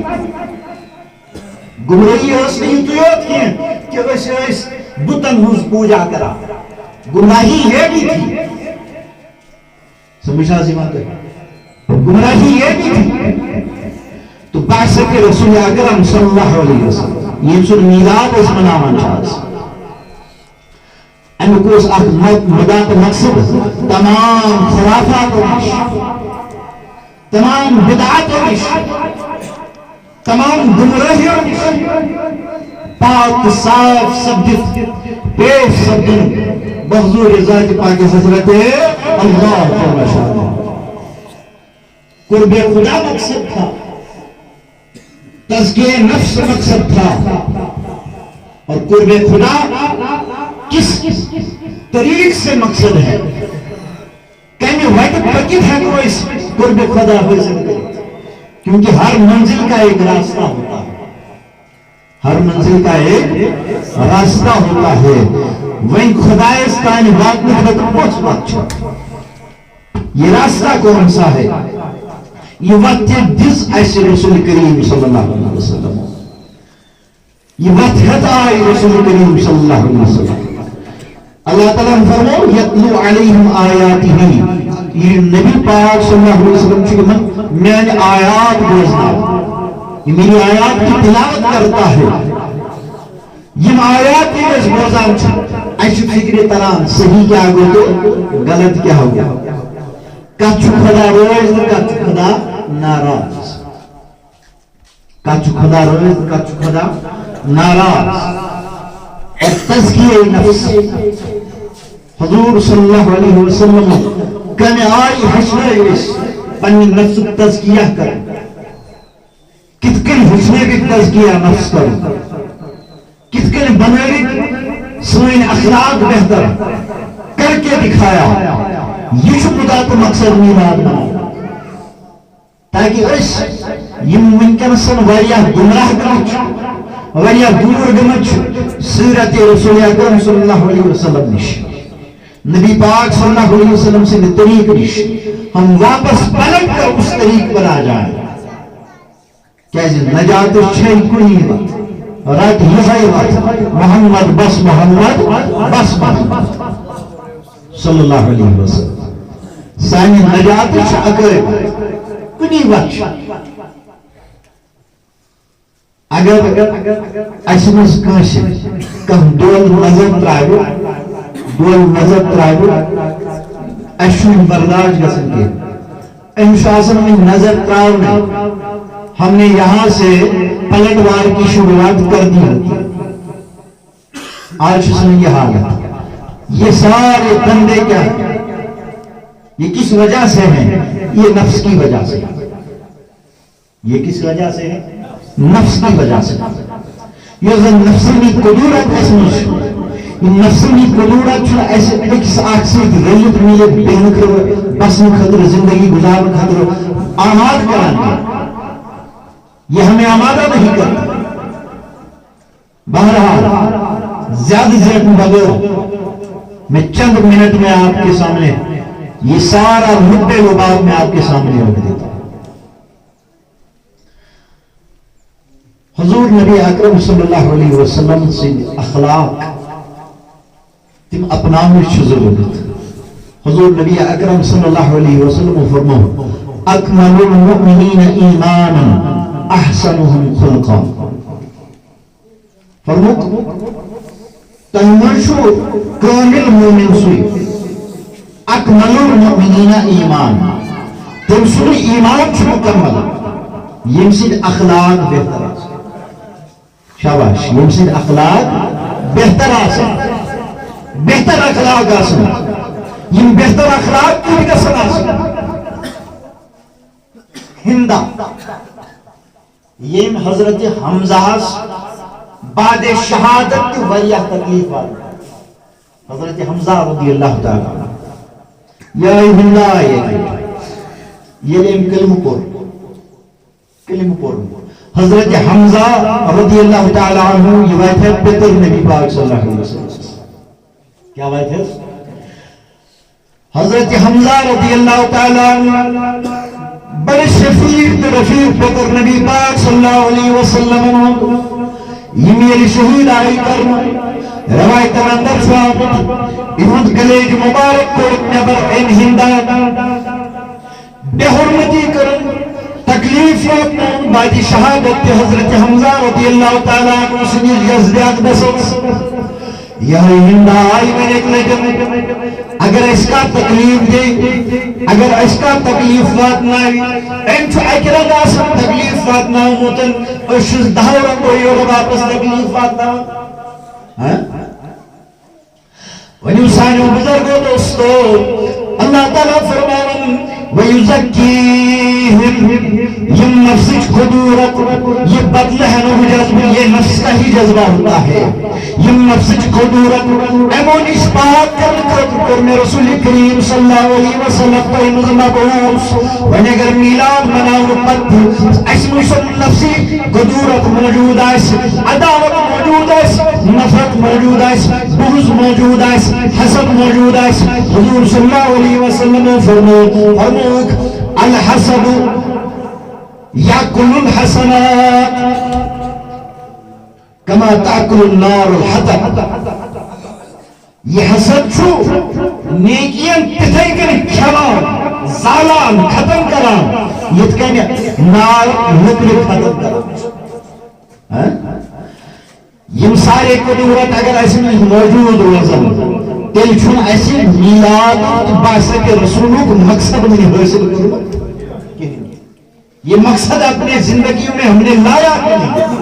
گمراہی اس نہیں تو یاد کیا کہ اس بتن ہز پوجا کرا گمراہی ہے بھی تھی سمجھا سی بات ہے گمراہی یہ بھی تھی تو بعثت رسول اکرم صلی اللہ علیہ وسلم یہ سن میلاد اس مناوان چاہز امیک اس مدہ تو مقصد تمام خرافات و نش تمام بدعات و نش تمام گمراہی و نش پاک صاف سبجت پیش سبجن بحضور ذات پاک حضرت اللہ تعالی شاہ قرب خدا مقصد تھا تزکیہ نفس مقصد تھا اور قرب خدا کس طریق سے مقصد ہے کہنے وقت پکت ہے کہ وہ اس قرب خدا ہو سکتے کیونکہ ہر منزل کا ایک راستہ ہوتا ہے ہر منزل کا ایک راستہ ہوتا ہے وہیں خدا اس کائن بات میں خطر پہنچ بات یہ راستہ کون سا ہے یہ وقت جس ایسے رسول کریم صلی اللہ علیہ وسلم یہ وقت ہے رسول کریم صلی اللہ علیہ وسلم اللہ تعالیٰ نے فرمایا یتلو علیہم آیاتہ یہ نبی پاک صلی اللہ علیہ وسلم چکہ میں نے آیات بوزنا یہ میری آیات کی تلاوت کرتا ہے یہ آیات کی اس بوزان ایسی فکر تران صحیح کیا ہو تو غلط کیا ہو گیا کچھ خدا روز کچھ خدا ناراض کچھ خدا روز کچھ خدا ناراض اور تزکیہ نفس حضور صلی اللہ علیہ وسلم کنے آئی حسنہ اس پنی نفس تزکیہ کر کتکن حسنہ کی تزکیہ نفس کر کتکن بنائی سوئن اخلاق بہتر کر کے دکھایا یہ خدا تو مقصد میلاد بنا تاکہ اس یہ ممکن سن واریاہ گمراہ گمچ واریاہ دور گمچ سیرت رسول اکرم صلی اللہ علیہ وسلم نش نبی پاک صلی اللہ علیہ وسلم سے طریق نش ہم واپس پلٹ کر اس طریق پر آ جائیں کیسے نجات چھئی کوئی وقت رات یہ وقت محمد بس محمد بس محمد صلی اللہ علیہ وسلم سانی نجات اگر کنی وقت اگر اسمس کانسی کم دول نظر ترائیو اشون برداشت گسن کے انشاءاللہ میں نظر تراؤ ہم نے یہاں سے پلٹوار کی شروعات کر دی ہوتی آج سن یہ حالت یہ سارے بندے کیا ہیں یہ کس وجہ سے ہیں یہ نفس کی وجہ سے یہ کس وجہ سے ہے نفس کی وجہ سے یہ نفسانی قدورت اسمش یہ نفسانی قدورت چھو ایسے ایک آکسی ریت ملے بینکر بسن خطر زندگی گزار خطر آماد کرانا یہ ہمیں آمادہ نہیں کرتا بہرحال زیادہ زیادہ بغیر میں چند منٹ میں آپ کے سامنے یہ سارا مدعے لباب میں آپ کے سامنے رکھ دیتا ہوں حضور نبی اکرم صلی اللہ علیہ وسلم سے اخلاق تم اپناؤں سے ضرورت حضور نبی اکرم صلی اللہ علیہ وسلم فرمو اکمل المؤمنین ایمانا احسنهم خلقا فرمو تنمشو کامل مومن سوئی اکمل المؤمنین ایمان تم سوئی ایمان چھو مکمل یمسید اخلاق بہتر آسا شاباش یمسید اخلاق بہتر آسا بہتر اخلاق آسا یم بہتر اخلاق کی بکسن آسا ہندہ یم حضرت حمزہ بعد شہادت کی وریہ تکلیف آئی حضرت حمزہ رضی اللہ تعالیٰ یا ہندہ یہ لیم کلمہ پور حضرت حمزہ رضی اللہ تعالیٰ عنہ یہ بات ہے پتر نبی پاک صلی اللہ علیہ وسلم کیا بات ہے حضرت حمزہ رضی اللہ تعالیٰ عنہ بڑے شفیق رفیق پتر نبی پاک صلی اللہ علیہ وسلم یہ میری شہید آئی کرنا روایت اندر ثابت احمد گلیج مبارک کو نبر ان ہندہ بے حرمتی کرن تکلیف واتناون بعد شہادت حضرت حمزہ رضی اللہ تعالیٰ عنہ سنیز یزدیات بسوس یا ہندہ آئی میں ایک لگن اگر اس کا تکلیف دے اگر اس کا تکلیف واتناوی انچو اکرد آسان تکلیف واتناو موتن اشز دہورن کوئی اور واپس تکلیف واتناو ونیو سانیو بزرگو دوستو اللہ تعالیٰ فرماون وَيُزَكِّيهِمْ یہ نفس خدورت یہ بدلہ ہے نو جذب یہ نفس کا ہی جذبہ ہوتا ہے یہ نفس خدورت ایمون اس بات کر میں رسول کریم صلی اللہ علیہ وسلم پر نظم بہوس ونی اگر میلاد مناؤ پت اسم سن نفسی خدورت موجود آئیس عداوت موجود آئیس نفرت موجود آئیس بغض موجود آئیس حسد موجود آئیس حضور صلی اللہ علیہ وسلم فرموک الحسد یاکل الحسنات کما تاکل النار الحطب یہ حسد چھو نیکیاں تتھائی کر کھلان زالان ختم کران یہ کہنے نار لکر ختم کران یہ سارے قدورت اگر ایسے میں موجود روزن تیل چھون ایسے میلاد باسے کے رسولوں کو مقصد میں حاصل کرو یہ مقصد اپنے زندگیوں میں ہم نے لایا نہیں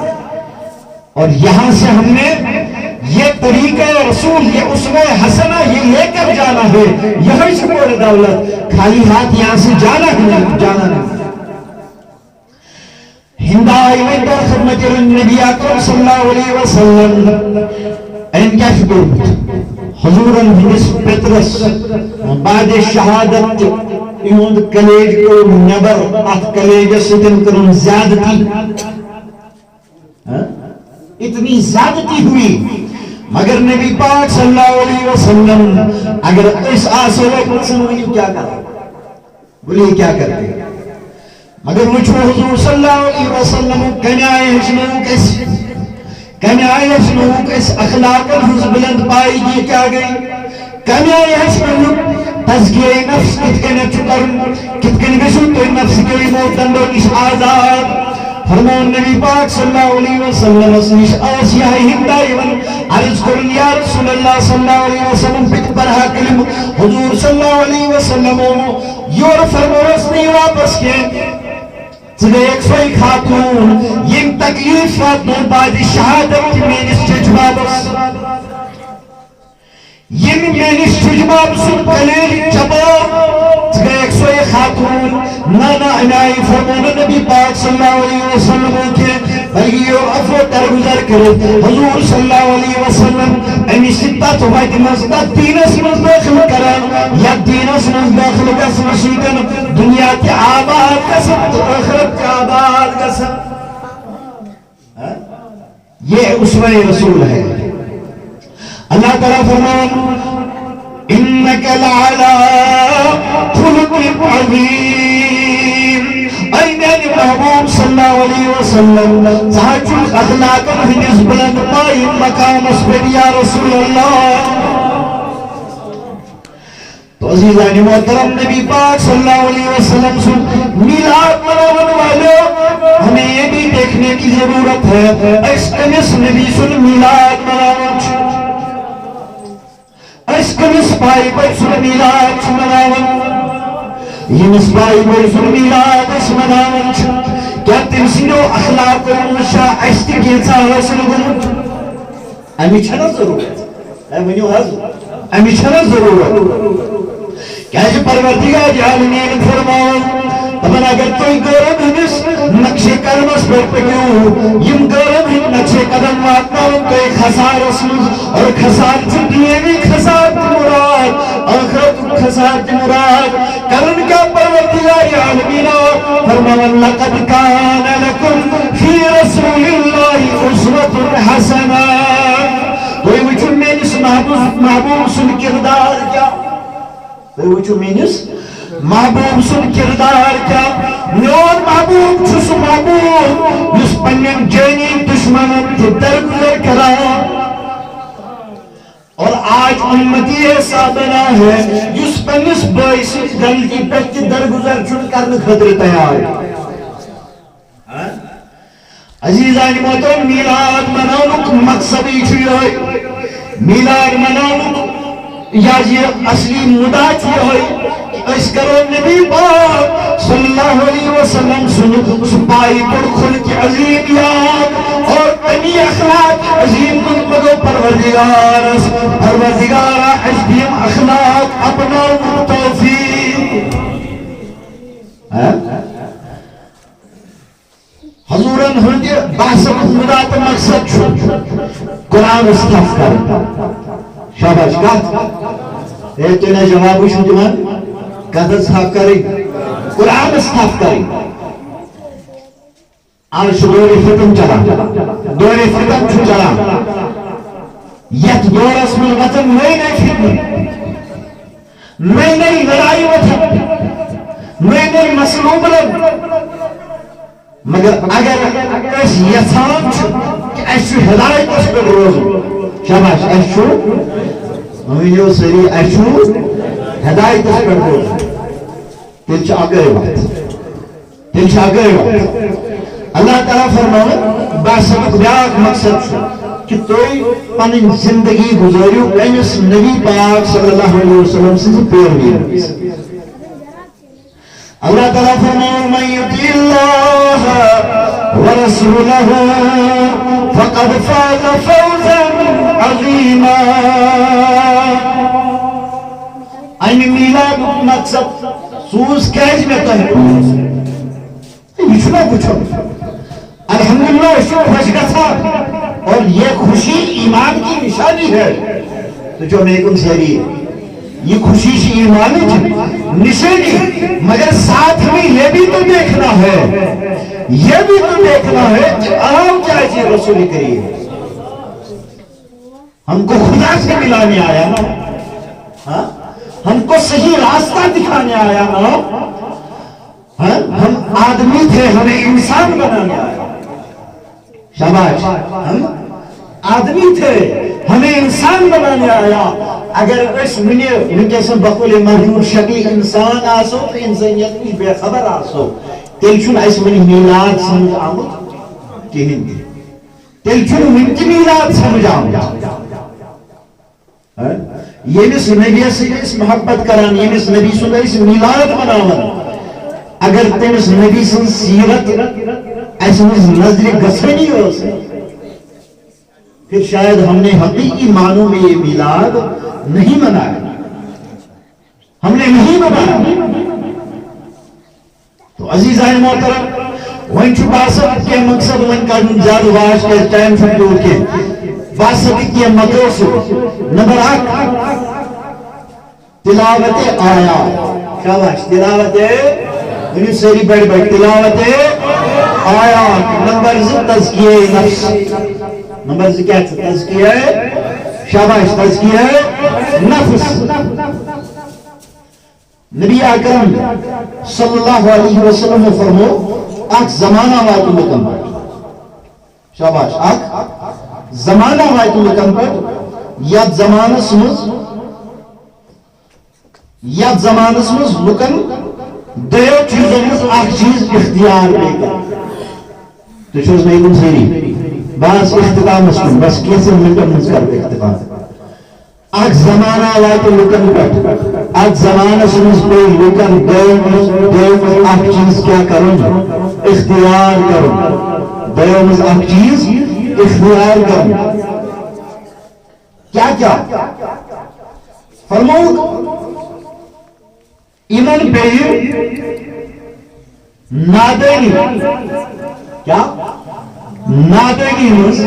اور یہاں سے ہم نے یہ طریقہ رسول یہ اسوہ حسنہ یہ لے کر جانا ہے یہی شکر دولت کھالی ہاتھ یہاں سے جانا نہیں ہندائی میں در خدمت نبی اکرم صلی اللہ علیہ وسلم ان کیا شکر حضوراً ہنس پترس بعد شہادت ایوند کلیج کو نبر ات کلیج ستن کرن زیادتی اتنی زیادتی ہوئی مگر نبی پاک صلی اللہ علیہ وسلم اگر اس آسے وقت سنوئی کیا کرتا بولیے کیا کرتے مگر مجھو حضور صلی اللہ علیہ وسلم کمی آئے ہشنوک اس اخلاق الحز بلند پائی گی کیا گئی کمی آئے ہشنوک تزکیہ نفس کتکن چکرن کتکن گشن تو نفس کے موتن اس آزاد فرمان نبی پاک صلی اللہ علیہ وسلم اسنیش آسیائی ہندائی ون عرض کرن یا رسول اللہ صلی اللہ علیہ وسلم پت برہا کلم حضور صلی اللہ علیہ وسلم یور فرمورس نہیں واپس کے چلے ایک سوئی خاتون یم تکلیف واتنون بعد شہادت کی مینس چجبابس یم مینس چجباب سن کلیل جباب چلے ایک سوئی خاتون نانا عنائی فرمون نبی پاک صلی اللہ علیہ وسلم کے بلکہ یہ افو ترگزر کرے حضور صلی اللہ علیہ وسلم امی ستہ تو باید مزدہ دینس مز داخل کرن یا دینس مز داخل کسم شیدن دنیا کی آباد کسم تو آخرت کی آباد کسم یہ اسوہ رسول ہے اللہ تعالیٰ فرمان انکا لعلا خلق عظیم اے میری محبوب صلی اللہ علیہ وسلم تحجل اخلاق ہنس بلند پائی مقام اسپر یا رسول اللہ تو عزیزانی محترم نبی پاک صلی اللہ علیہ وسلم سن میلاد مناون والے ہمیں یہ بھی دیکھنے کی ضرورت ہے اس کنس نبی سن میلاد مناون اس کنس پائی پر سن میلاد مناون یہ نسبائی پر سن میلاد اس مناون کیا تمسینو اخلاق المشا اشتی کیسا حاصل گمت امی چھنا ضرورت امی چھنا ضرورت کیا جی پروردگار عالمین فرماؤں اپن اگر توی گرم ہنس نقش کرمس پر پکیوں یم گرم ہن نقش قدم واتناؤں توی خسار اسمز اور خسار چندیوی خسار مراد آخرت خسار مراد کرن کا پروردگار عالمین فرماؤں لقد کان لکم فی رسول اللہ اسوۃ حسنہ توی وچو مینس محبوب سن کردار کیا توی وچو مینس محبوب سن کردار کیا میون محبوب چھس محبوب جس پنین جینی دشمنن جو درگزر کرا اور آج امتی ایسا بنا ہے جس پنس باعث غلطی پہ درگزر کرنے خاطر تیار عزیزان محترم میلاد مناونک مقصد یہ میلاد مناونک یا یہ اصلی مدعا یہ اس کرو نبی پاک صلی اللہ علیہ وسلم سپاہی پر خلق عظیم یاد اور تنی اخلاق عظیم من مدو پروردگارا عظیم اخلاق اپنا توفیق حضورن ہند بحثت مدعا تو مقصد قرآن صاف کر شاباش کت تھی نا جواب دان کت صاف کریں قرآن صاف کریں آج دور فتن چلان دور فتن چلان یت دورس من وطن نئی نئی فتن نئی نئی لڑائی وطن نئی نئی مسلوب لگ مگر اگر اس یسان کہ ایسو ہدایت اس پر روز شاباش ایسو ہمیں سری ایسو ہدایت اس پر روز تل چھ آگئے وقت اللہ تعالیٰ فرماؤ باسمت بیاک مقصد کہ توئی پنن زندگی گزاریو امس نبی پاک صلی اللہ علیہ وسلم سے پیروی اللہ تعالیٰ فرماؤ من یطیع اللہ ورسولہ فقد فاز فوزا عظیما این میلاد مقصد سوز کیج میں تحقیق یہ چھنا کچھ الحمدللہ اس کو خوش گسا اور یہ خوشی ایمان کی نشانی ہے تو جو میں کن سہری ہے یہ خوشی سے ایمانی نشانی مگر ساتھ ہمیں یہ بھی تو دیکھنا ہے کہ عام کیا چیز رسول کریم ہم کو خدا سے ملانے آیا نا ہم کو صحیح راستہ دکھانے آیا نا ہم آدمی تھے ہمیں انسان بنانے آیا شاباش ہم آدمی تھے ہمیں انسان بنانے آیا اگر اس ونکس بقول مہجور شکل انسان آسو تو انسانیت کی بے خبر آسو تیل چھن اس ونی میلاد سمجھ آمد کہن تیل چھن ونی میلاد سمجھ آمد یہ مس نبی سے محبت کران یہ مس نبی سے میلاد مناون اگر تمس نبی سن سیرت ایسے نظر گسنی ہو پھر شاید ہم نے حقیقی معنوں میں یہ میلاد نہیں منایا ہم نے نہیں منایا تو عزیزان محترم وہیں چھو باسط کے مقصد وہیں کا زیادہ واش کے ٹائم فکر کے باسط کے مدرس نمبر 8 تلاوت آیات شاباش تلاوت انہی سری بڑھ تلاوت آیات نمبر 2 تزکیہ نفس نمبر 2 کیا ہے تزکیہ شاباش تزکیہ نفس نبی اکرم صلی اللہ علیہ وسلم فرمو اک زمانہ واتو لکم پر شاباش اک زمانہ واتو لکم پر یاد زمانہ سمز لکن دیو چیزوں میں اک چیز اختیار لے کر تو چوز نہیں کن سیری باس اختتام اسکن بس کیسے منٹر منز کر دے اختتام اک زمانہ واتو لکن پر اک زمانہ سمز پہ لکن دیو اک چیز کیا کروں اختیار کروں دیو مز اک چیز اختیار کروں کیا فرمو ایمان پیئے نادینی کیا نادینی مز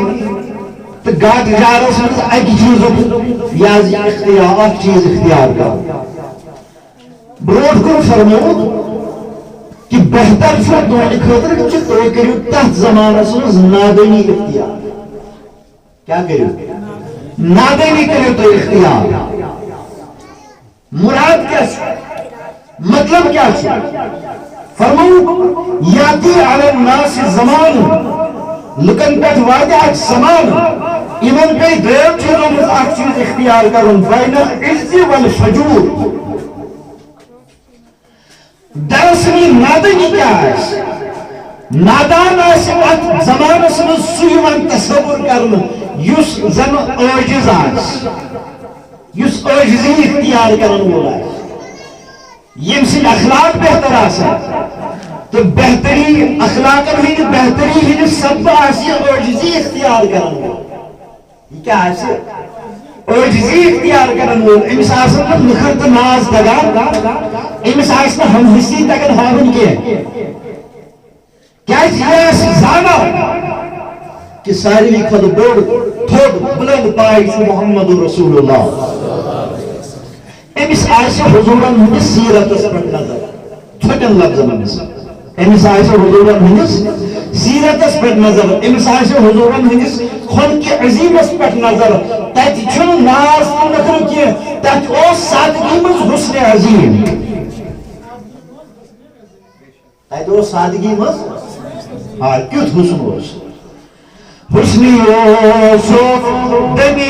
تو گاٹ جارہ سمز ایک چیز یازی اختیار اک چیز اختیار کر بروٹ کو فرمو کہ بہتر چھوٹ دونی خطر کہ تو کریو تحت زمانہ سمز نادینی اختیار کیا کریو نادینی کریو تو اختیار مراد کیا چھوٹ مطلب کیا چھوٹ فرمو یاتی علی الناس زمان لکن پیٹ وعدہ ایک زمان ایمان پہ دیو چیزوں میں ایک چیز اختیار کروں بین العز والفجور نادانی کیا ہے نادان آس ات زمانس من سیوان تصور کرنا یس زن عاجز آس یس عاجزی اختیار کرن وول آس یم سن اخلاق بہتر آسا تو بہتری اخلاق ہند بہتری ہند سب آسی عاجزی اختیار کرن وول یہ کیا آسی عاجزی اختیار کرن وول امس آسن نخر تو ناز تگان امس آسن ہم حسی تگن ہاون کیا زانا کہ ساری خود بوڑ تھوڑ بلند پائی محمد رسول اللہ امس آئیسا حضوران ہندس سیرتس پر نظر چھوٹن لفظن امس آئیسا حضوران ہندس سیرتس پر نظر امس آئیسا حضوران ہندس خون کی عظیمس پر نظر تیت چھن ناز نکر کی تیت او سادگی مز حسن عظیم تیت او سادگی مز کیت حسن ہوس حسن یوسف دمی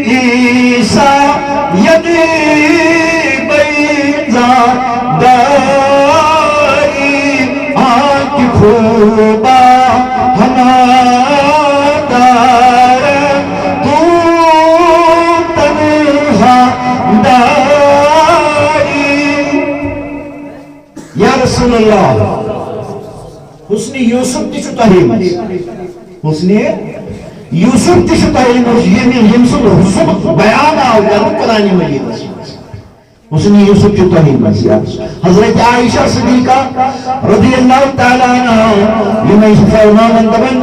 عیسیٰ یدی بیضا داری آنکھ خوبا ہمارا تو تنہا داری یا رسول اللہ حسن یوسف تیچو تحریم حسن یوسف تیچو تحریم یم سن حسن بیان آو کرن قرآن مجید حسن یوسف تیچو تحریم حضرت عائشہ صدیقہ رضی اللہ تعالیٰ عنہ یمیں فرمان دبن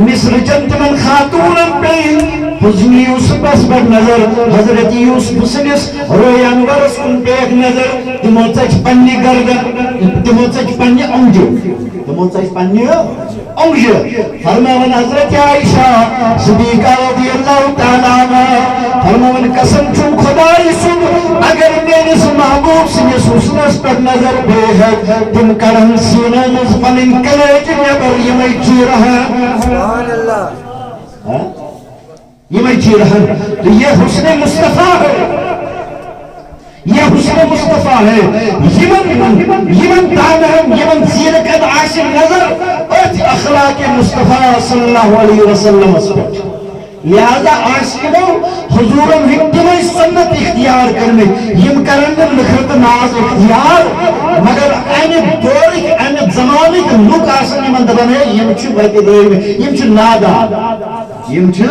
مصر چند من خاتون پہ حسن یوسف اس پر نظر حضرت یوسف سنس روی انورس کن پہ ایک نظر تموچچ پنی گردن تموچچ پنی انجو تموچچ پنی انجو فرمان حضرت عائشہ صدیقہ رضی اللہ تعالیٰ عنہ فرمان قسم چون خدای سن اگر میرس محبوب سنس حسنس پر نظر بے ہے تم کرن سینہ مزفن کلیج نبر یمیں چی رہا سبحان اللہ یمیں چی رہا تو یہ حسن مصطفیٰ ہے یہ حسن مصطفیٰ ہے یمن دانہم یمن زیرکت عاشق نظر ات اخلاق مصطفیٰ صلی اللہ علیہ وسلم اسپر لہذا عاشقوں حضورم حکمہ سنت اختیار کرنے یم کرنے لکھت ناز اختیار مگر این دورک این زمانک لک آسن یمن دبنے یم چھ بہتی دوئی میں یم چھ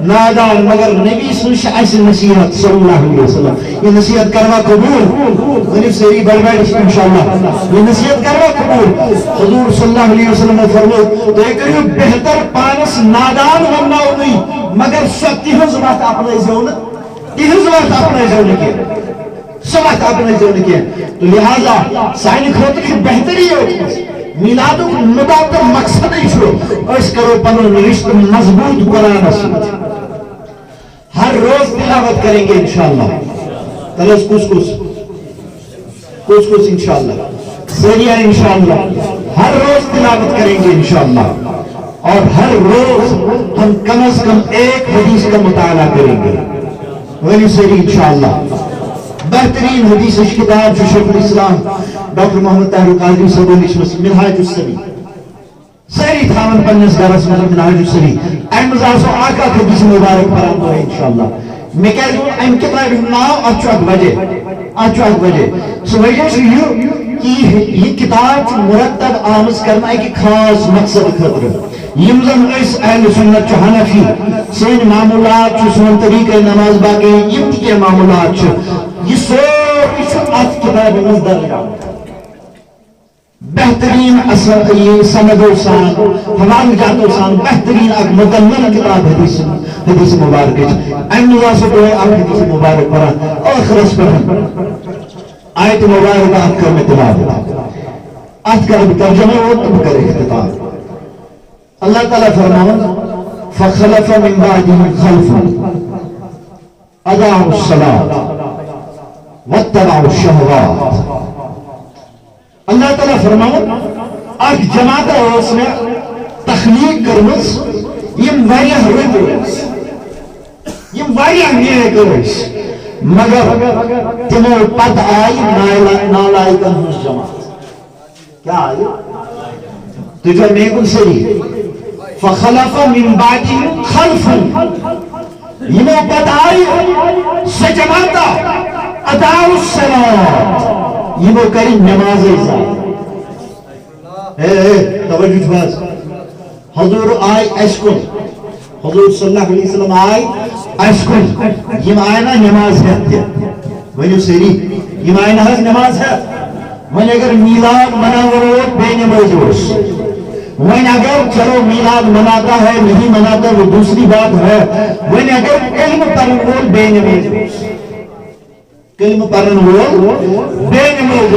نادان مگر نبی سنش ایسی نصیحت صلی اللہ علیہ وسلم یہ نصیحت کروا قبول غریب سیری بربیڑ انشاءاللہ یہ نصیحت کروا قبول حضور صلی اللہ علیہ وسلم فرمود تو ایک کریو بہتر پانس نادان ورنہ ہوئی مگر سو تیہز وقت اپنے زون کے سوات اپنے زون کے تو لہذا سائنی کھوتے کی بہتری ہوتی میلادو مدافع مقصد ہی چھو اس کرو پنو رشت مضبوط قرآن اسمت ہر روز تلاوت کریں گے انشاءاللہ تلس کس انشاءاللہ سریعہ انشاءاللہ ہر روز تلاوت کریں گے انشاءاللہ اور ہر روز ہم کم از کم ایک حدیث کا مطالعہ کریں گے ولی سری انشاءاللہ بہترین حدیث کتاب جو شیخ الاسلام ڈاکٹر محمد طاہر قادری صاحب لکھمس منہاج السبیل ساری تھاون پنس گرس مز منہاج السبیل امز آسو آقا حدیث مبارک پران دو انشاءاللہ میں کہہ دوں ام کتاب ناو اچھو وجہ سو وجہ سے یہ کتاب مرتب آمز کرنا ایک خاص مقصد خطر یمزن اس اہل سنت چو حنفی سین معمولات چو سن طریقہ نماز باقی یم تکی معمولات چو یہ سوری چو ات کتاب مزدر بہترین یہ سند و سان حوال جات و سان بہترین اک مدلل کتاب حدیث مبارک امنوزا سے کوئی آپ حدیث مبارک پڑھا آخرس پر آیت مبارک آت کر میں تلاوت آت کر ترجمہ وہ تم کر اختتام اللہ تعالیٰ فرماؤں فخلف من بعدهم خلف اضاعوا الصلاة واتبعوا الشهوات اللہ تعالیٰ فرماؤں اک جماعت اس نے تخلیق کرمز یم واریاہ ربس یم واریاہ نیک ربس مگر تمو پت آئی نالائکن ہنس جماعت کیا آئی تجھے میگن سری فخلف من بعدهم خلف یہ پتہ آئی سجماتا اداؤ الصلاة یہ کری نماز توجہ چھواز حضور آئی اشکن حضور صلی اللہ علیہ وسلم آئی اشکن یہ آئینا نماز ہے ونیو سری یہ آئینا نماز ہے ون اگر میلاد مناور بے نماز ون اگر چلو میلاد مناتا ہے نہیں مناتا وہ دوسری بات ہے ون اگر علم پرن بے نماز کلمہ پرن بے نماز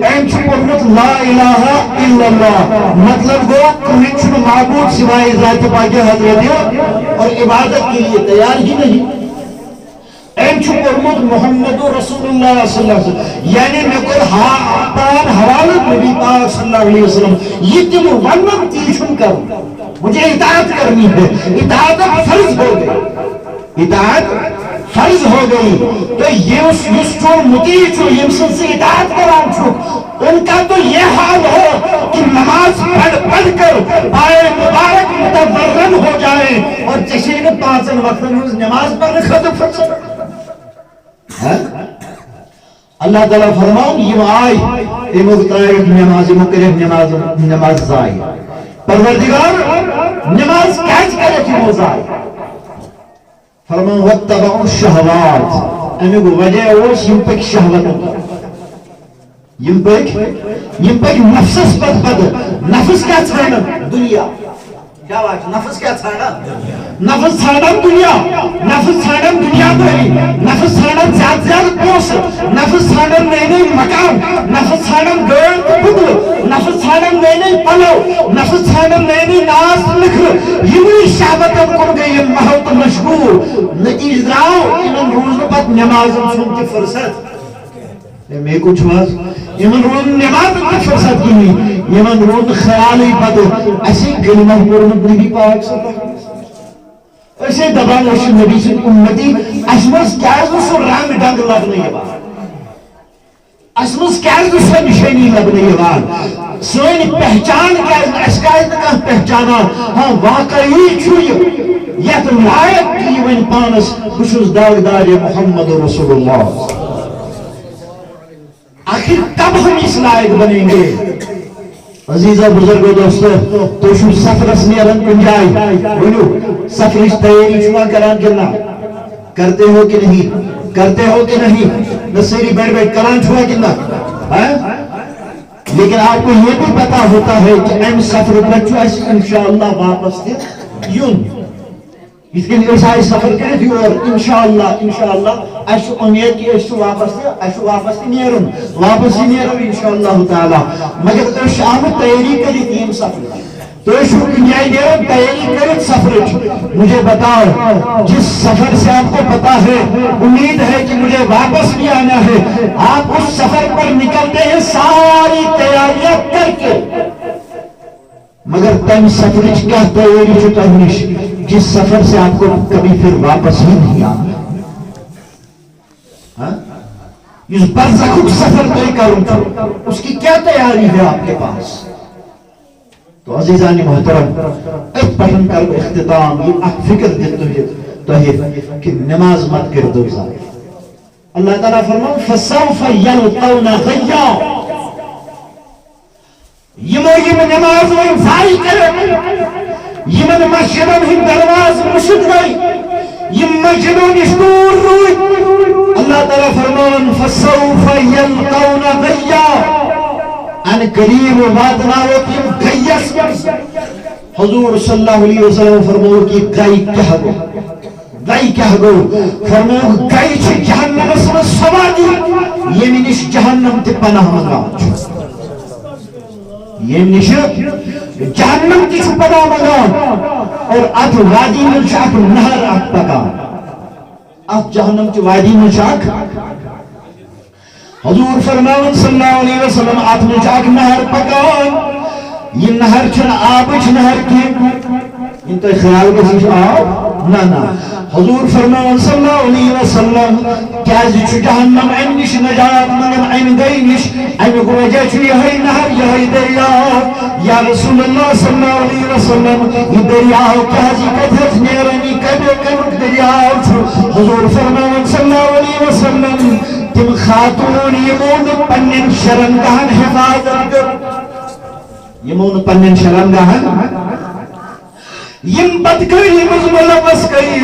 ام پڑھمت لا الہ الا اللہ مطلب گو کہیں چھو معبود سوائے ذات پاک حضرت اور عبادت کے لیے تیار ہی نہیں ام چھو پڑھمت محمد رسول اللہ صلی اللہ علیہ وسلم یعنی میں کوئی پان حوالت نبی پاک صلی اللہ علیہ وسلم یہ تم ونم تیشن کروں مجھے اطاعت کرنی ہے اطاعت فرض ہو گئی اطاعت فرض ہو گئی تو یہ جو مطیع چھو یمسن سے اطاعت کران چھو ان کا تو یہ حال ہو کہ نماز پڑھ کر پائے مبارک متورن ہو جائے اور چشین پانچن وقت نماز پڑھنے ختم فرض اللہ تعالیٰ فرماؤں یہ آئی امتائر نماز مکرم نماز زائی پروردگار نماز کیچ کرے کی موزائی فرمان واتبعوا الشهوات امی کو وجہ اوش یم پک شہوت یم پک نفس پد نفس کیا چھانا دنیا کیا بات نفس کیا چھانا نفس چھانا دنیا نفس چھانا دنیا داری نفس چھانا زیادہ پوس نفس چھانا نئی نئی مکان نفس چھانا گرد بدل نفس چھانا نئی نئی پلو نفس چھانا نئی نئی ناس لکھ یمنی شہوت اب کر گئی محوت مشغول نتیج دراؤ انہوں روز پت نماز سنتی فرصت میں کچھ واز یمن روز نماز کی فرصت کی نہیں یمن روز خیالی پتو ایسی کلمہ پرمت نبی پاک صلی اللہ علیہ وسلم ایسے دبان وشی نبی سے امتی اسمس کیازو سو رنگ ڈنگ لگنے یہ بات اسمس کیازو سو نشانی لگنے یہ بات سوئن پہچان کیازو اسکایت کا پہچانا ہاں واقعی چھوئی یہ تو لائق کی ون پانس بشوز داغدار محمد رسول اللہ آخر کب ہم اس لائق بنیں گے عزیزہ بزرگو دوستو تو شو سفر اسمی ارن کنجائی بنو سفر اس تیاری چھوا کران کرنا کرتے ہو کہ نہیں کرتے ہو کہ نہیں نصیری بیٹھ بیٹھ کران چھوا کرنا لیکن آپ کو یہ بھی پتا ہوتا ہے کہ ایم سفر بچو ایسی انشاءاللہ واپس تھے یون اس کے لیے ساری سفر کرے تھی اور انشاءاللہ ایسو امید کی ایسو واپس ہی نیرون انشاءاللہ تعالی مگر ایسو آمد تیاری کری تیم سفر تو ایسو کنیائی نیرون تیاری کری سفر مجھے بتاؤ جس سفر سے آپ کو پتا ہے امید ہے کہ مجھے واپس بھی آنا ہے آپ اس سفر پر نکلتے ہیں ساری تیاریاں کر کے مگر تم سفر کیا تیاری چھتا ہونیش جس سفر سے آپ کو کبھی پھر واپس ہی نہیں آنا اس برزخ سفر طے کروں چھو اس کی کیا تیاری ہے آپ کے پاس تو عزیزانی محترم ایک پڑھن کر اختتام یہ آپ فکر دیتے ہے کہ نماز مت کر دو اللہ تعالیٰ فرماؤں فَسَوْفَ يَلْقَوْنَ غَيَّا یہ نماز و انفائی کرے یہ مسجدوں ہی درواز مشد گئی یہ مسجدوں نشکور روئی اللہ تعالیٰ فرمان فَسَوْفَ يَلْقَوْنَ غَيَّا ان قریب واتناو کی گیس حضور صلی اللہ علیہ وسلم فرمو کی گئی کیا گو گئی کیا گو فرمو گئی چھ جہنم اسم سوادی یہ منش جہنم تی پناہ مگا یہ منش جہنم تی پناہ مگا اور ات وادی من شاک نہر ات پکا ات جہنم تی وادی من شاک حضور فرماون صلی اللہ علیہ وسلم ات من شاک نہر پکا یہ نہر چھن آبچ نہر کی ان تو خیال کے سیش آب نا حضور فرمان صلی اللہ علیہ وسلم کیازِ چھُ جہنم امہِ نِش نجات منگان امہِ گئی نِش امیُک وجہ چھُ یِہوٚے نہر یِہوٚے دریاو یا رسول اللہ صلی اللہ علیہ وسلم یہ دریاو کیازِ کتہِ حظ نیران یہِ کمیُک دریاو چھُ حضور فرمان صلی اللہ علیہ وسلم تم خاتون یمو نہٕ پننٮ۪ن شرمگاہن حفاظت کٔر یمو نہٕ پننٮ۪ن شرمگاہن یم بدکاری ملوث کری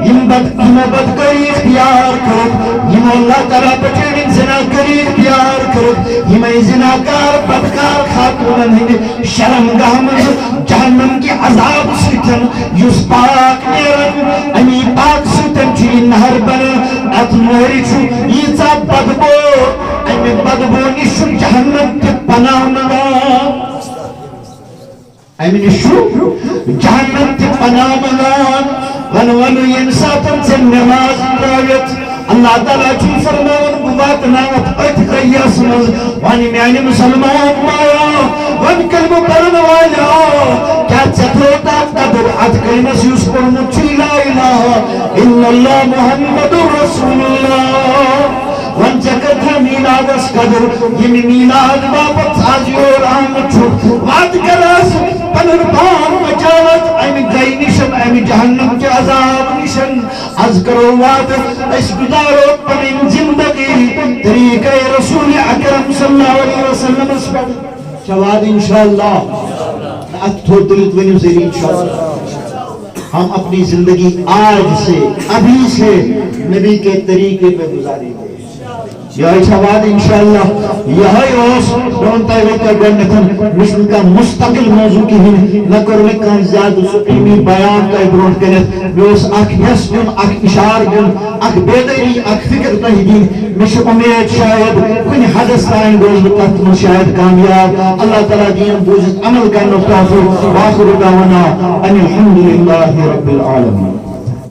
یمو بدکاری اختیار کرد یمو اللہ تعالیٰ بچڑین زناکاری اختیار کرد یمیں زناکار بدکار خاتونن ہند شرمگاہ مز جہنم کی عذاب سیتن یس پاک نیرن امی پاک سیتن چی نہر بن ات نہری چھو ییژا بدبو امی بدبو نش جہنم کی پناہ منگان امین شو جہنم تی پناہ منگان ون ین ساتن سے نماز تراویت اللہ تعالیٰ چھو فرمان بوات نامت ات قیاس مز وانی میانی مسلمان مایا ون کلمہ پرن والا کیا چتروتا قدر ات کلمہ سیوس پرمو چی لا الہ الا اللہ محمد رسول اللہ ون جگتھا میلاد اس قدر یمی میلاد باپت آج اور آمد چھو وات کراس پنر پان مچاوت امی گئی نشن امی جہنم کے عذاب نشن از کرو وات اس گزارو پنن زندگی طریقہ رسول اکرم صلی اللہ علیہ وسلم اس پر چواد انشاءاللہ ات تھوڑ دلت ونیو زیر انشاءاللہ ہم اپنی زندگی آج سے ابھی سے نبی کے طریقے پہ گزاریں گے یہ چھواد انشاءاللہ یہ اوس دونتا ویتا گنتن مثل کا مستقل موضوع کی ہی نکر لکھان زیادہ سقیمی بیان کا برونٹ کرت بیوس اک حس دن اک اشار دن اک بیدری اک فکر تہدین مش امید شاید کن حدث تائن روز بتت من شاید کامیاب اللہ تعالیٰ دین بوجت عمل کرنا توفیق واخر دعوانا ان الحمدللہ رب العالمین